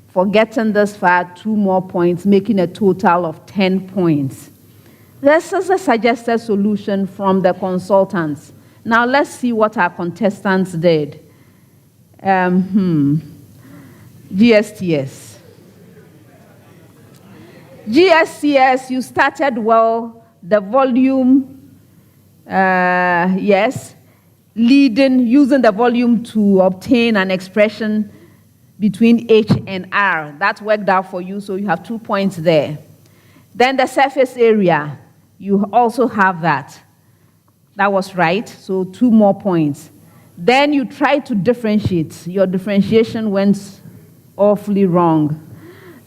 For getting this far, 2 more points, making a total of 10 points. This is a suggested solution from the consultants. Now let's see what our contestants did. GSTS. GSTS, you started well. The volume, yes, using the volume to obtain an expression between H and R. That worked out for you, so you have 2 points there. Then the surface area, you also have that. That was right, so 2 more points. Then you tried to differentiate. Your differentiation went awfully wrong.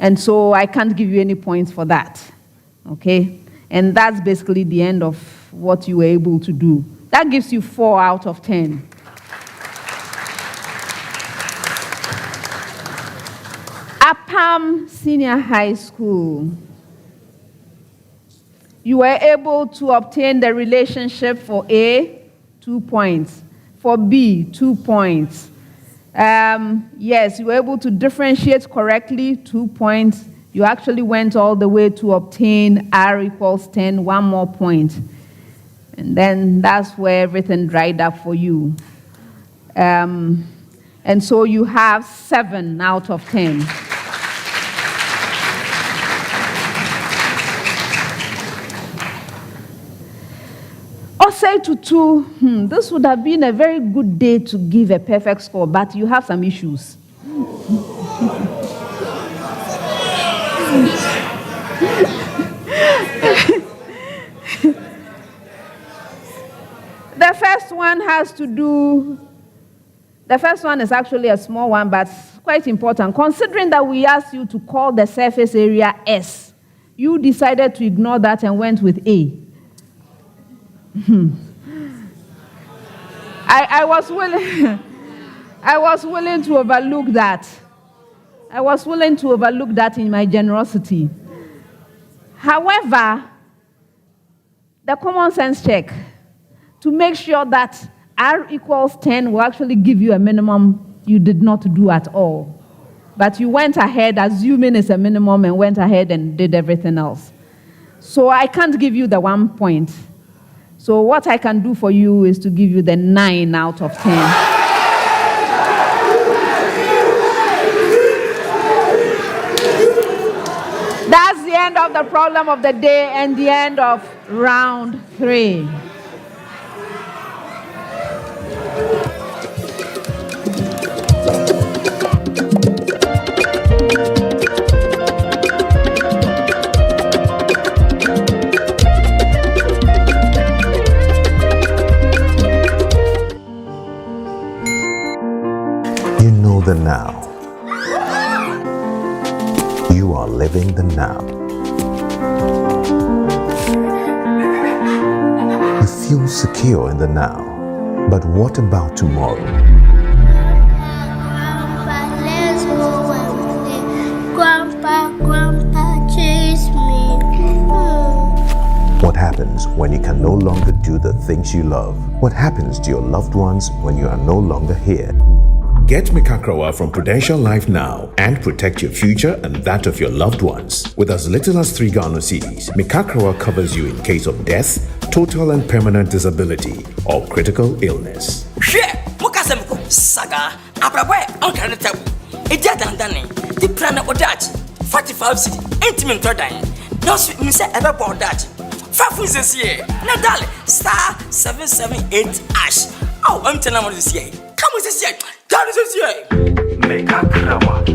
And so I can't give you any points for that, okay? And that's basically the end of what you were able to do. That gives you 4 out of 10. Apam Senior High School. You were able to obtain the relationship for A, 2 points. For B, 2 points. Yes, you were able to differentiate correctly, 2 points. You actually went all the way to obtain R equals 10, 1 more point. And then that's where everything dried up for you. And so you have 7 out of 10. Osei Tutu, this would have been a very good day to give a perfect score, but you have some issues. The first one is actually a small one, but quite important. Considering that we asked you to call the surface area S, you decided to ignore that and went with A. I was willing to overlook that. I was willing to overlook that in my generosity. However, the common sense check to make sure that R equals 10 will actually give you a minimum you did not do at all. But you went ahead, assuming it's a minimum, and went ahead and did everything else. So I can't give you the 1 point. So what I can do for you is to give you the 9 out of 10. That's the end of the problem of the day and the end of round 3. You know the now. You are living the now. You feel secure in the now. But what about tomorrow? Let's go and play. Grandpa, chase me. What happens when you can no longer do the things you love? What happens to your loved ones when you are no longer here? Get Mikakrawa from Prudential Life now and protect your future and that of your loved ones. With as little as 3 Ghana cedis, Mikakrawa covers you in case of death, total and permanent disability, or critical illness. Saga, Abraboy, Uncle Tabu. A dead and Danny, the plan of Dutch, 45 city, intimate dying. No sweet Miss Everborn Dutch. 5 weeks this year, Nadal, star 778 ash. Oh, I'm telling you this year. Come with this year. Come with this year. Make a crowd.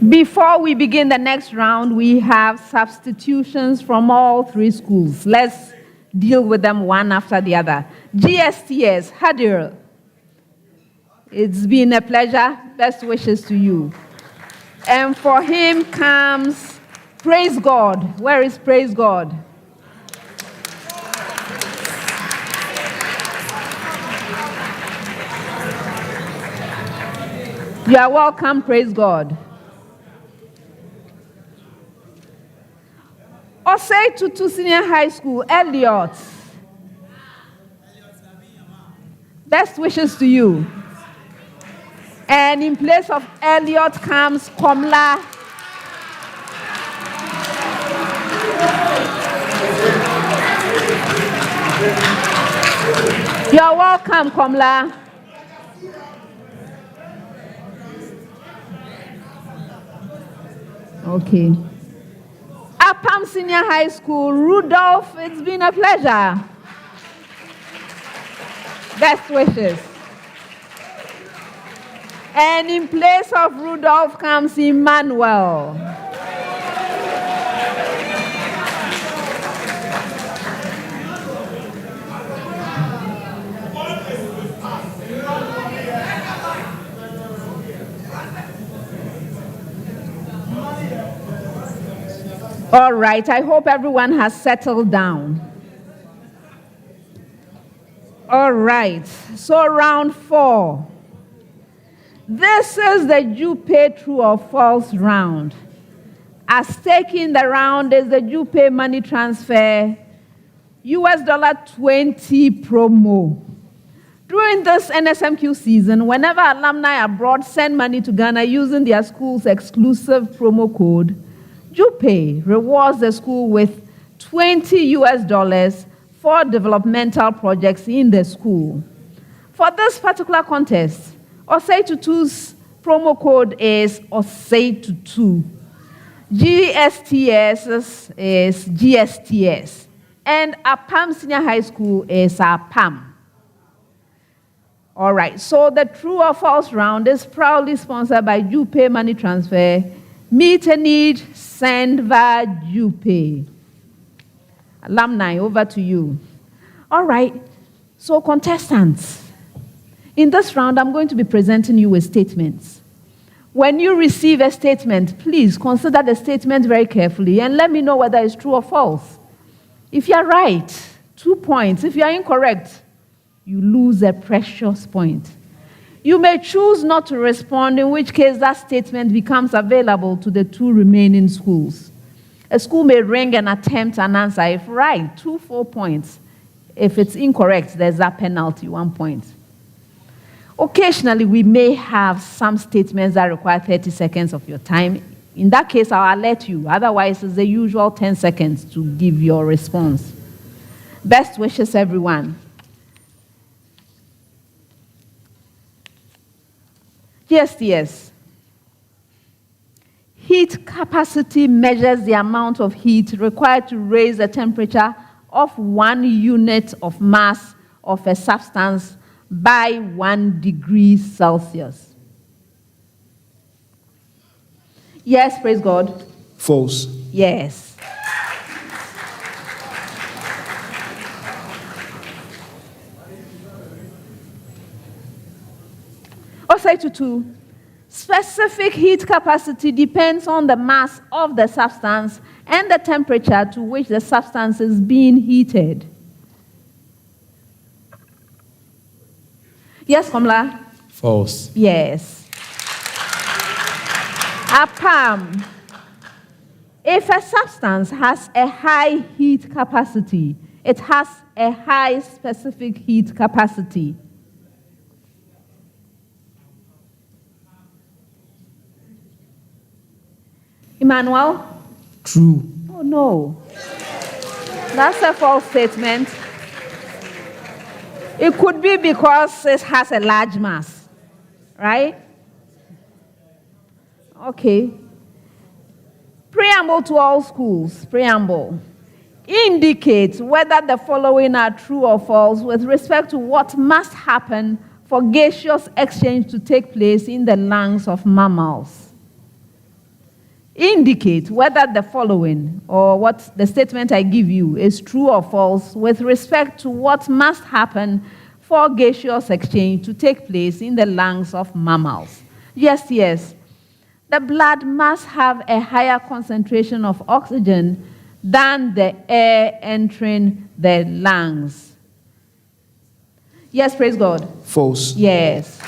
Before we begin the next round, we have substitutions from all 3 schools. Let's deal with them one after the other. Gsts, Hadir. It's been a pleasure. Best wishes to you. And for him comes Praise God. Where is Praise God? You are welcome, Praise God. Osei Tutu Senior High School, Elliot. Best wishes to you. And in place of Elliot comes Komla. You are welcome, Komla. Okay. Apam Senior High School, Rudolph, it's been a pleasure. Best wishes. And in place of Rudolph comes Emmanuel. All right, I hope everyone has settled down. All right, so round 4. This is the Jupe true or false round. At stake in the round is the Jupe money transfer $20 promo. During this NSMQ season, whenever alumni abroad send money to Ghana using their school's exclusive promo code, Jupe rewards the school with $20 for developmental projects in the school. For this particular contest, Osei Tutu's promo code is Osei Tutu. Gsts is Gsts. And Apam Senior High School is Apam. All right, so the true or false round is proudly sponsored by Jupe Money Transfer. Meet a need, send via Jupe. Alumni, over to you. All right, so contestants, in this round, I'm going to be presenting you with statements. When you receive a statement, please consider the statement very carefully and let me know whether it's true or false. If you're right, 2 points. If you're incorrect, you lose a precious point. You may choose not to respond, in which case that statement becomes available to the 2 remaining schools. A school may ring and attempt an answer. If right, 2 4 points. If it's incorrect, there's a penalty, 1 point. Occasionally, we may have some statements that require 30 seconds of your time. In that case, I'll alert you. Otherwise, it's the usual 10 seconds to give your response. Best wishes, everyone. Yes. Heat capacity measures the amount of heat required to raise the temperature of 1 unit of mass of a substance by 1 degree Celsius. Yes, praise God. False. Yes. Osei Tutu, specific heat capacity depends on the mass of the substance and the temperature to which the substance is being heated. Yes, Komla? False. Yes. Apam, if a substance has a high heat capacity, it has a high specific heat capacity. Emmanuel? True. Oh, no. That's a false statement. It could be because it has a large mass, right? Okay. Preamble to all schools. Preamble. Indicate whether the following are true or false with respect to what must happen for gaseous exchange to take place in the lungs of mammals. Indicate whether the following, or what the statement I give you, is true or false with respect to what must happen for gaseous exchange to take place in the lungs of mammals. Yes. The blood must have a higher concentration of oxygen than the air entering the lungs. Yes, praise God. False. Yes.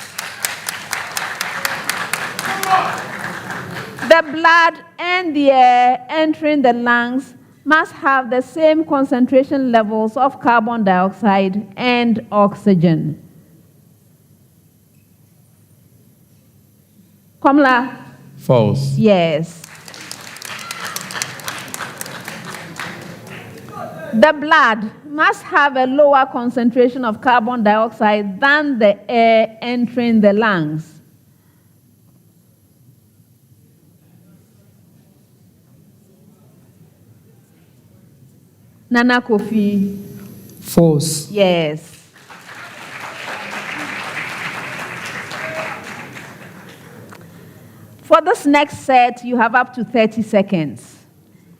The blood and the air entering the lungs must have the same concentration levels of carbon dioxide and oxygen. Komla? False. Yes. The blood must have a lower concentration of carbon dioxide than the air entering the lungs. Nana Kofi? False. Yes. For this next set, you have up to 30 seconds.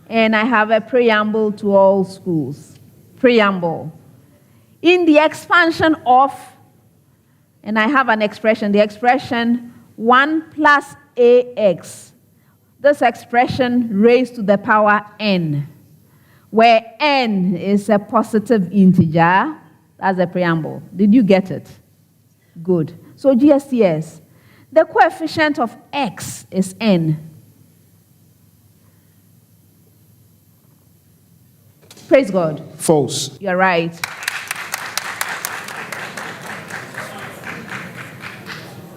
And I have a preamble to all schools. Preamble. In the expansion of, and I have an expression, the expression 1 plus ax. This expression raised to the power n, where n is a positive integer, That's the preamble. Did you get it? Good. So GSTS, the coefficient of X is N. Praise God. False. You're right.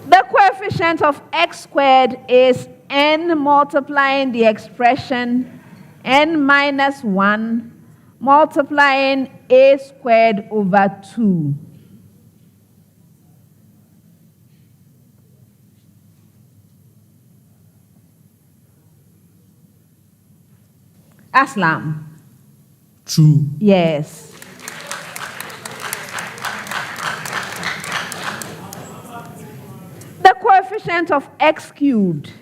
The coefficient of X squared is N multiplying the expression N minus 1 multiplying A squared over 2. Aslam. True. Yes. The coefficient of X cubed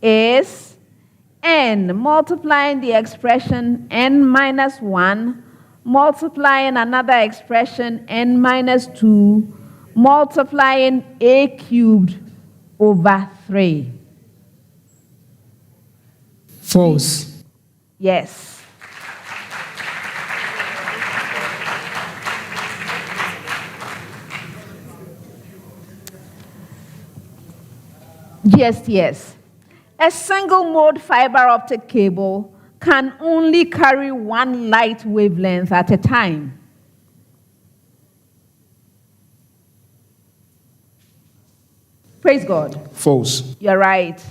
is N multiplying the expression N minus 1 multiplying another expression N minus 2 multiplying A cubed over 3. False. Yes. GSTS. A single mode fiber optic cable can only carry one light wavelength at a time. Praise God. False. You're right.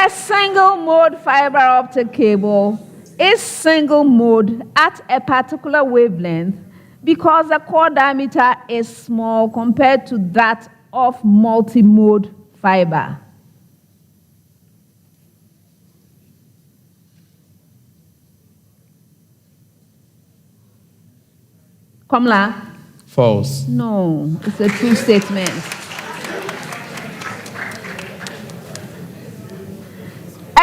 A single mode fiber optic cable is single mode at a particular wavelength because the core diameter is small compared to that of multi-mode fiber. Komla? False. No, it's a true statement.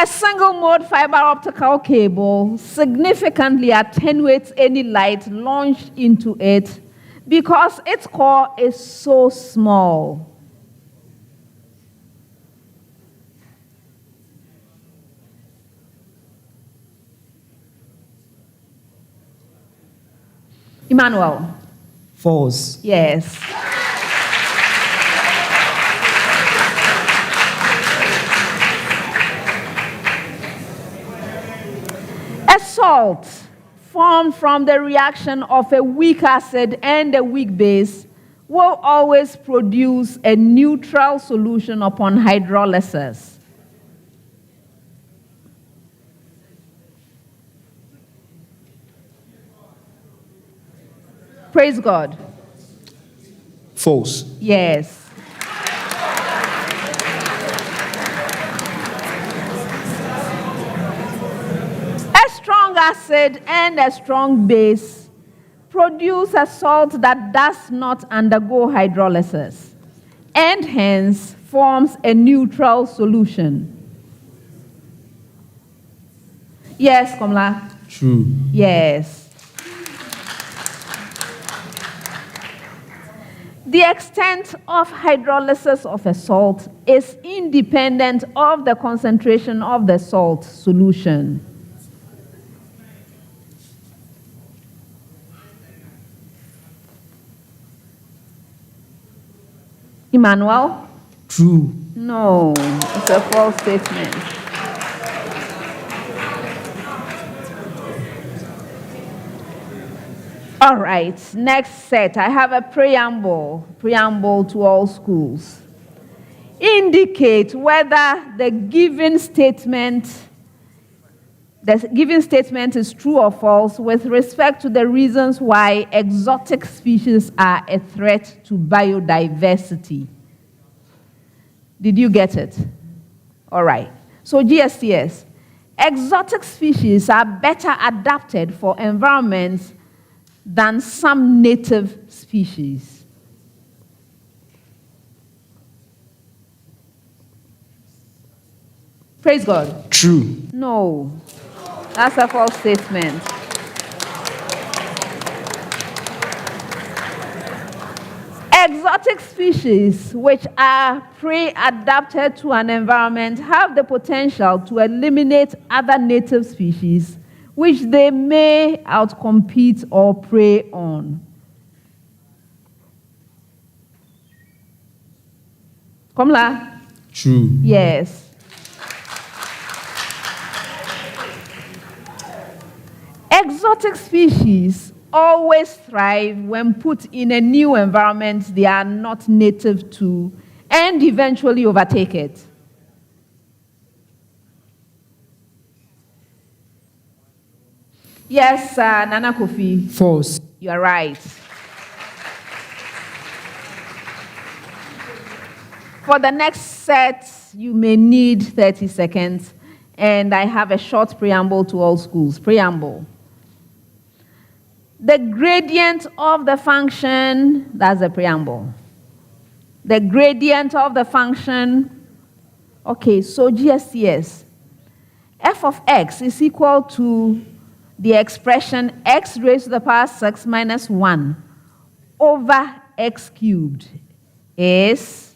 A single mode fiber optical cable significantly attenuates any light launched into it because its core is so small. Emmanuel. False. Yes. A salt formed from the reaction of a weak acid and a weak base will always produce a neutral solution upon hydrolysis. Praise God. False. Yes. A strong acid and a strong base produce a salt that does not undergo hydrolysis and hence forms a neutral solution. Yes, Komla? True. Yes. The extent of hydrolysis of a salt is independent of the concentration of the salt solution. Emmanuel? True. No, it's a false statement. All right, next set. I have a preamble to all schools. Indicate whether the given statement is true or false with respect to the reasons why exotic species are a threat to biodiversity. Did you get it? All right. So GSTS, exotic species are better adapted for environments than some native species. Praise God. True. No, that's a false statement. Exotic species which are pre-adapted to an environment have the potential to eliminate other native species which they may outcompete or prey on. Komla? True. Yes. Exotic species always thrive when put in a new environment they are not native to and eventually overtake it. Yes, Nana Kofi. False. You are right. For the next set, you may need 30 seconds, and I have a short preamble to all schools. Preamble. The gradient of the function, that's the preamble. The gradient of the function, okay, so GSTS. F of x is equal to the expression x raised to the power 6 minus 1 over x cubed is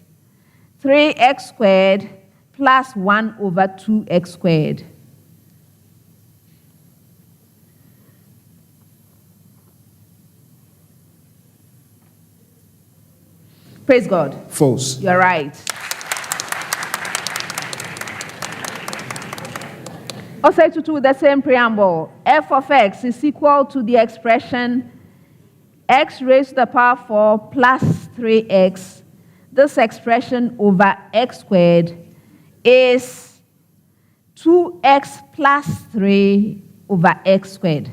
3x squared plus 1 over 2x squared. Praise God. False. You are right. Osei Tutu with the same preamble. F of x is equal to the expression x raised to the power 4 plus 3x. This expression over x squared is 2x plus 3 over x squared.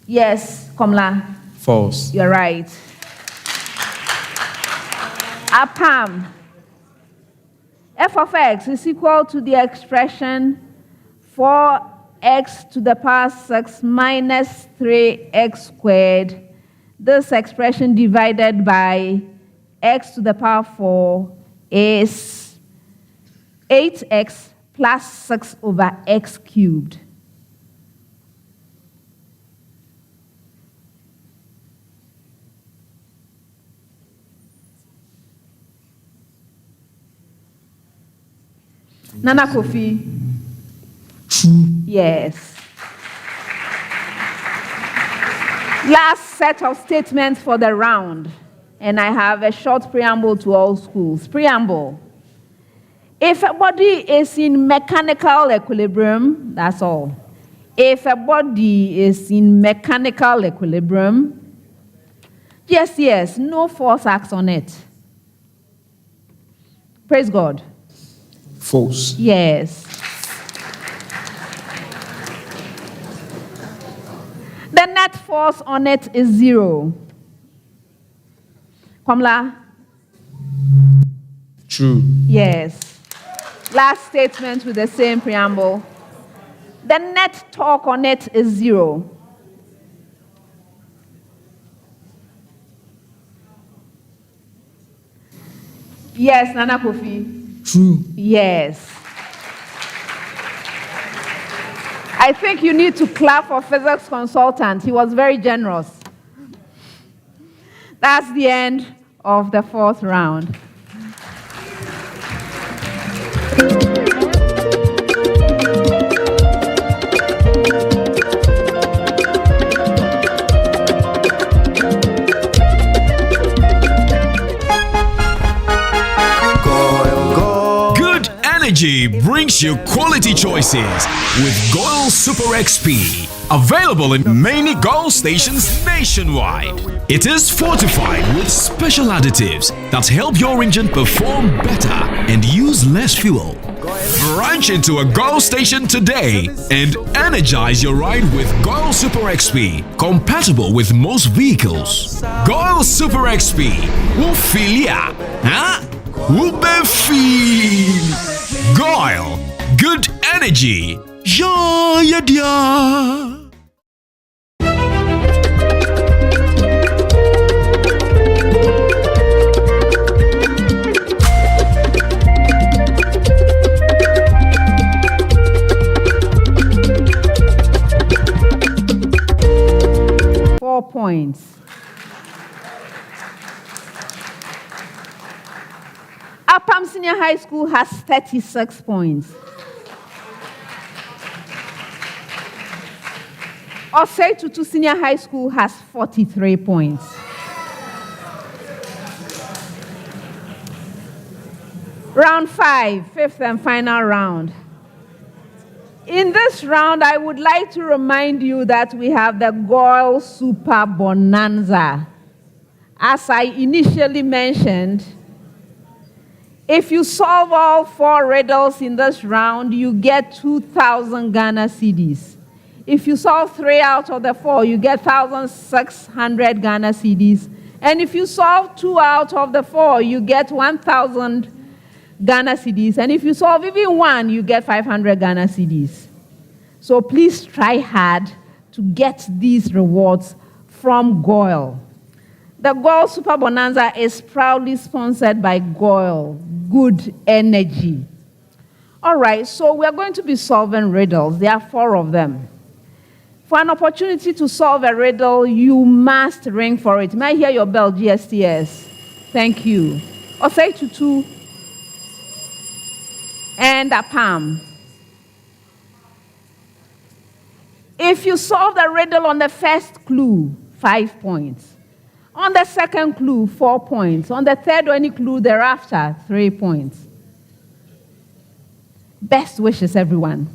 Yes, Komla. False. You're right. Apam. F of x is equal to the expression 4x to the power 6 minus 3x squared. This expression divided by x to the power 4 is 8x plus 6 over x cubed. Nana Kofi. True. Yes. Last set of statements for the round. And I have a short preamble to all schools. Preamble. If a body is in mechanical equilibrium, that's all. If a body is in mechanical equilibrium, yes, no force acts on it. Praise God. False. Yes. The net force on it is 0. Komla? True. Yes. Last statement with the same preamble. The net torque on it is 0. Yes, Nana Kofi. True. Yes. I think you need to clap for physics consultant. He was very generous. That's the end of the 4th round. Energy brings you quality choices with Goil Super XP. Available in many Goil stations nationwide. It is fortified with special additives that help your engine perform better and use less fuel. Branch into a Goil station today and energize your ride with Goil Super XP, compatible with most vehicles. Goil Super XP. Wufilia. Huh? Wubefeel. Goil. Good energy. Ja, ja, ja. Points. Apam Senior High School has 36 points. Osei Tutu Senior High School has 43 points. Round 5, fifth and final round. In this round, I would like to remind you that we have the Goil Super Bonanza. As I initially mentioned, if you solve all 4 riddles in this round, you get 2,000 Ghana cedis. If you solve 3 out of the 4, you get 1,600 Ghana cedis. And if you solve 2 out of the 4, you get 1,000 Ghana cedis. And if you solve even 1, you get 500 Ghana cedis. So please try hard to get these rewards from Goil. The Goil Super Bonanza is proudly sponsored by Goil, Good Energy. All right, so we're going to be solving riddles. There are 4 of them. For an opportunity to solve a riddle, you must ring for it. May I hear your bell, Gsts? Thank you. Osei Tutu and Apam. If you solve the riddle on the first clue, 5 points. On the second clue, 4 points. On the third or any clue thereafter, 3 points. Best wishes, everyone.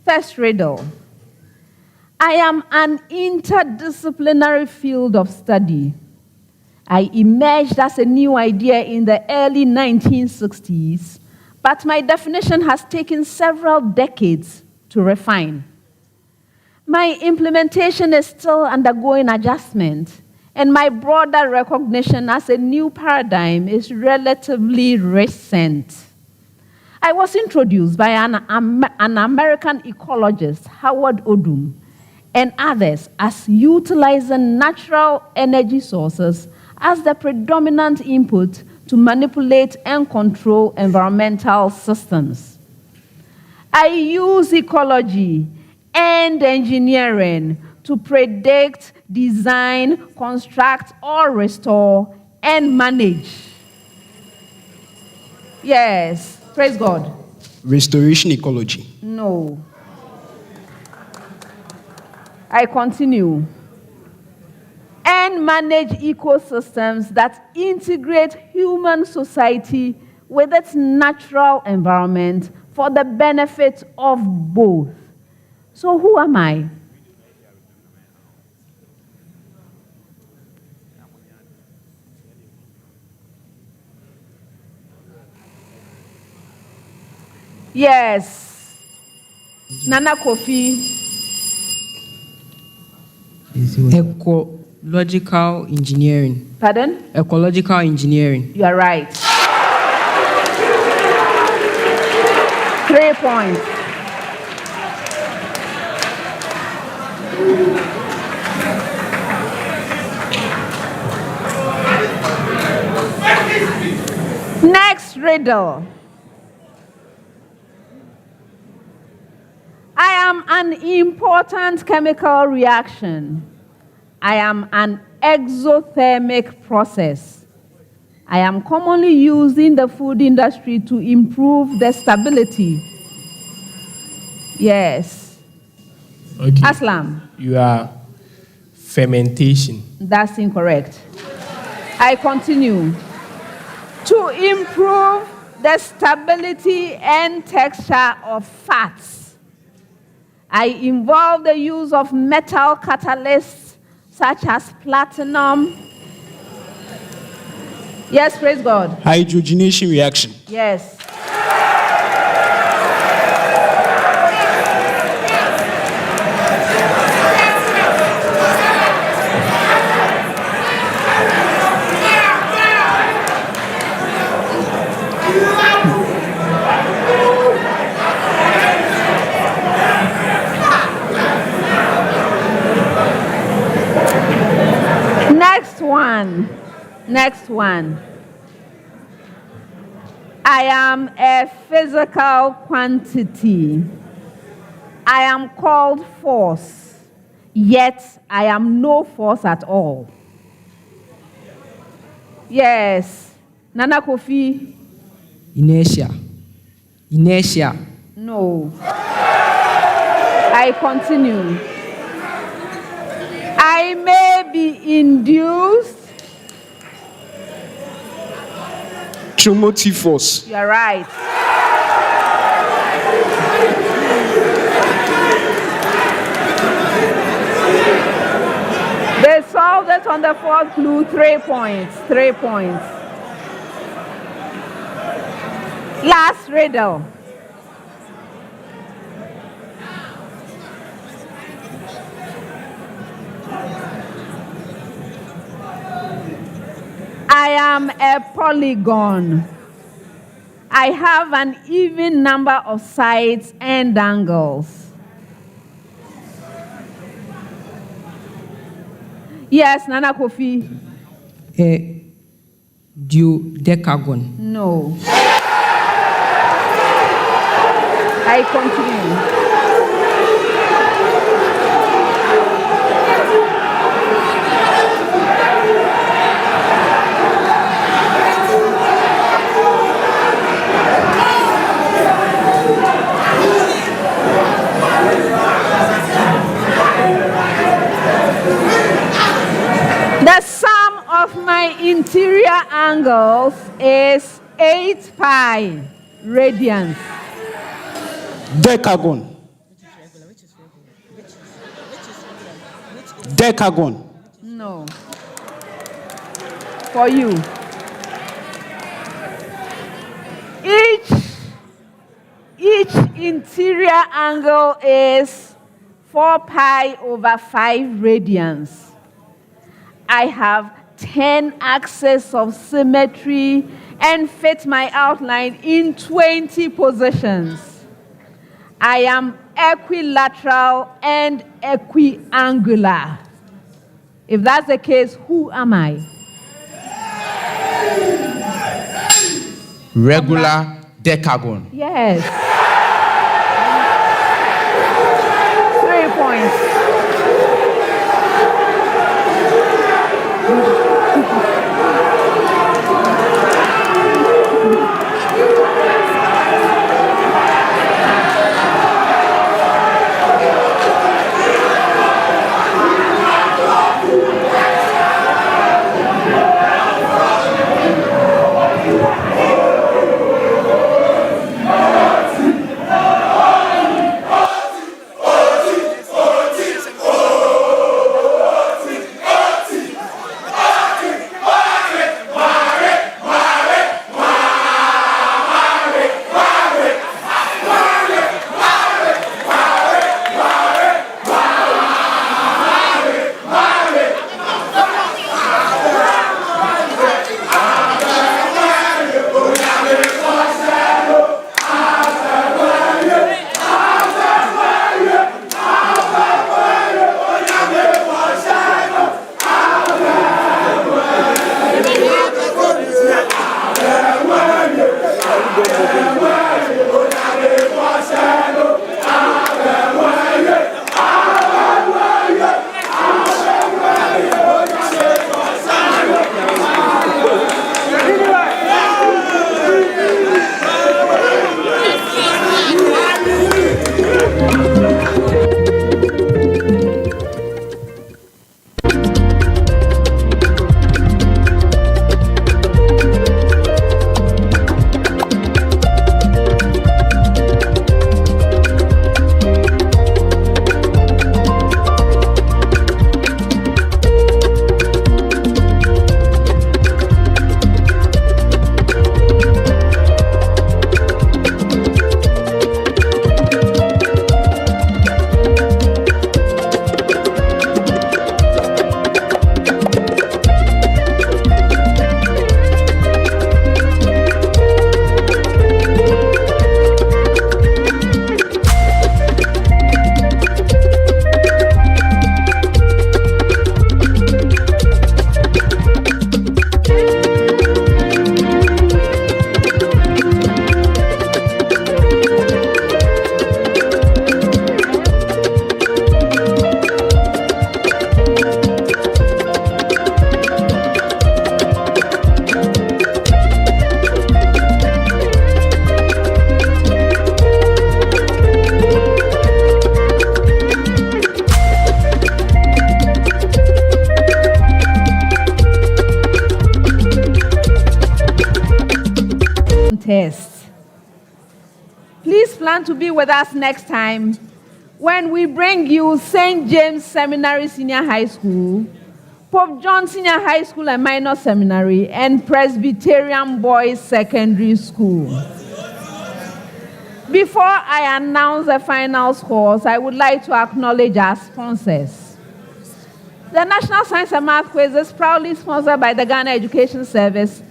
First riddle. I am an interdisciplinary field of study. I emerged as a new idea in the early 1960s, but my definition has taken several decades to refine. My implementation is still undergoing adjustment, and my broader recognition as a new paradigm is relatively recent. I was introduced by an American ecologist, Howard Odum, and others as utilizing natural energy sources as the predominant input to manipulate and control environmental systems. I use ecology and engineering to predict, design, construct, or restore, and manage. Yes, praise God. Restoration ecology. No. I continue. And manage ecosystems that integrate human society with its natural environment for the benefit of both. So who am I? Yes. Nana Kofi. Ecological engineering. Pardon? Ecological engineering. You are right. 3 points. Next riddle. I am an important chemical reaction. I am an exothermic process. I am commonly used in the food industry to improve the stability. Yes. Okay. Aslam. You are fermentation. That's incorrect. I continue. To improve the stability and texture of fats, I involve the use of metal catalysts such as platinum. Yes, praise God. Hydrogenation reaction. Yes. Next one. I am a physical quantity. I am called force. yet I am no force at all. Yes. Nana Kofi. Inertia. Inertia. No. I continue. I may be induced. Cumulative force. You are right. They solved it on the fourth clue. 3 points. 3 points. Last riddle. I am a polygon. I have an even number of sides and angles. Yes, Nana Kofi. Duodecagon. No. I continue. The sum of my interior angles is 8 pi radians. Decagon. Decagon. No. For you. Each interior angle is 4 pi over 5 radians. I have 10 axes of symmetry and fit my outline in 20 positions. I am equilateral and equiangular. If that's the case, who am I? Regular decagon. Yes. 3 points. plan to be with us next time when we bring you St. James Seminary Senior High School, Pope John Senior High School and Minor Seminary, and Presbyterian Boys Secondary School. Before I announce the final scores, I would like to acknowledge our sponsors. The National Science and Math Quiz is proudly sponsored by the Ghana Education Service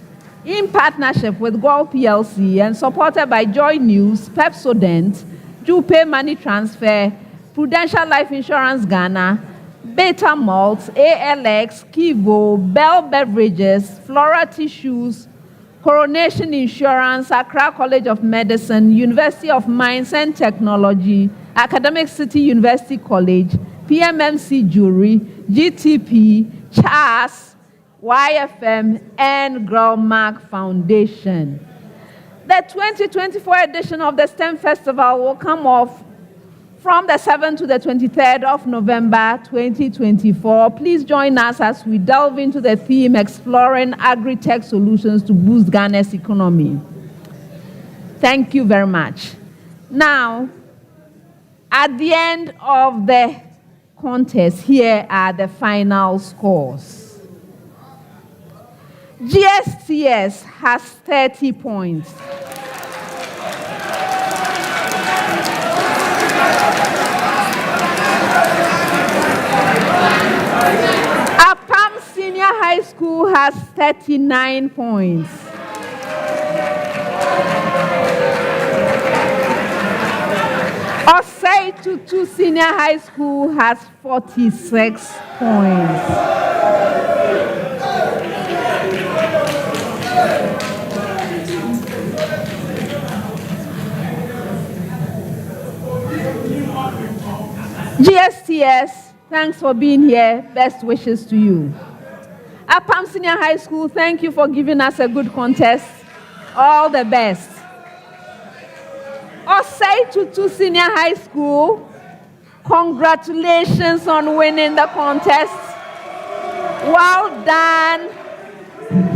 in partnership with Gold PLC and supported by Joy News, Pepsodent, Jupe Money Transfer, Prudential Life Insurance Ghana, Beta Malts, ALX, Kivo, Bell Beverages, Flora Tissues, Coronation Insurance, Accra College of Medicine, University of Mines and Technology, Academic City University College, PMMC Jewelry, GTP, CHAS, YFM, and Growmark Foundation. The 2024 edition of the STEM Festival will come off from the 7th to the 23rd of November 2024. Please join us as we delve into the theme exploring agri-tech solutions to boost Ghana's economy. Thank you very much. Now, at the end of the contest, here are the final scores. Gsts has 30 points. Apam Senior High School has 39 points. Osei Tutu Senior High School has 46 points. Gsts, thanks for being here. Best wishes to you. Apam Senior High School, thank you for giving us a good contest. All the best. Osei Tutu Senior High School, congratulations on winning the contest. Well done.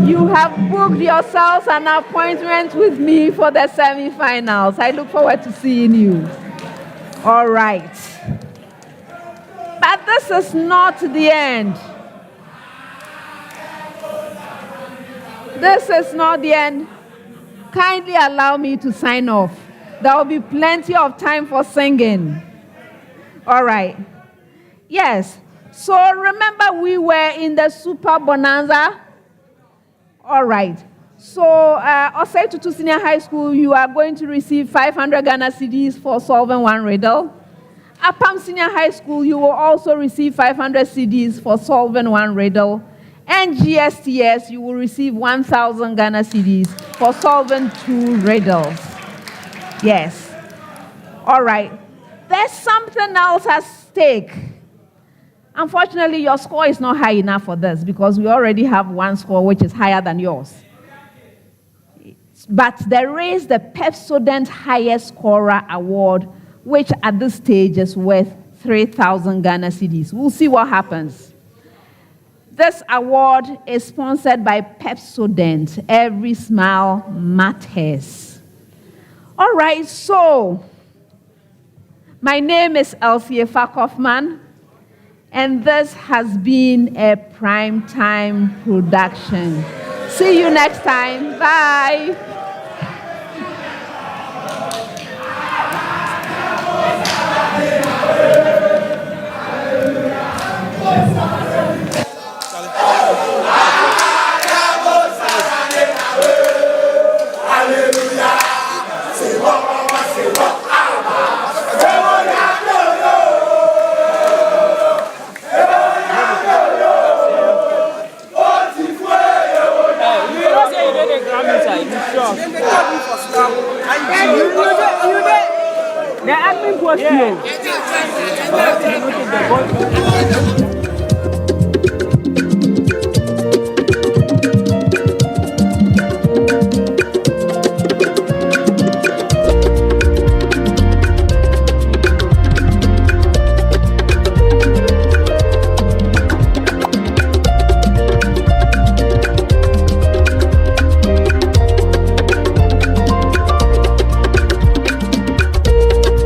You have booked yourselves an appointment with me for the semi-finals. I look forward to seeing you. All right. But this is not the end. This is not the end. Kindly allow me to sign off. There will be plenty of time for singing. All right. Yes. So remember we were in the Super Bonanza? All right. So Osei Tutu Senior High School, you are going to receive 500 Ghana cedis for solving one riddle. Apam Senior High School, you will also receive 500 cedis for solving one riddle. And GSTS, you will receive 1,000 Ghana cedis for solving 2 riddles. Yes. All right. There's something else at stake. Unfortunately, your score is not high enough for this because we already have one score which is higher than yours. But there is the Pepsodent Highest Scorer Award, which at this stage is worth 3,000 Ghana cedis. We'll see what happens. This award is sponsored by Pepsodent. Every smile matters. All right, so my name is Elsie Kaufman, and this has been a Primetime production. See you next time. Bye. The admin was here.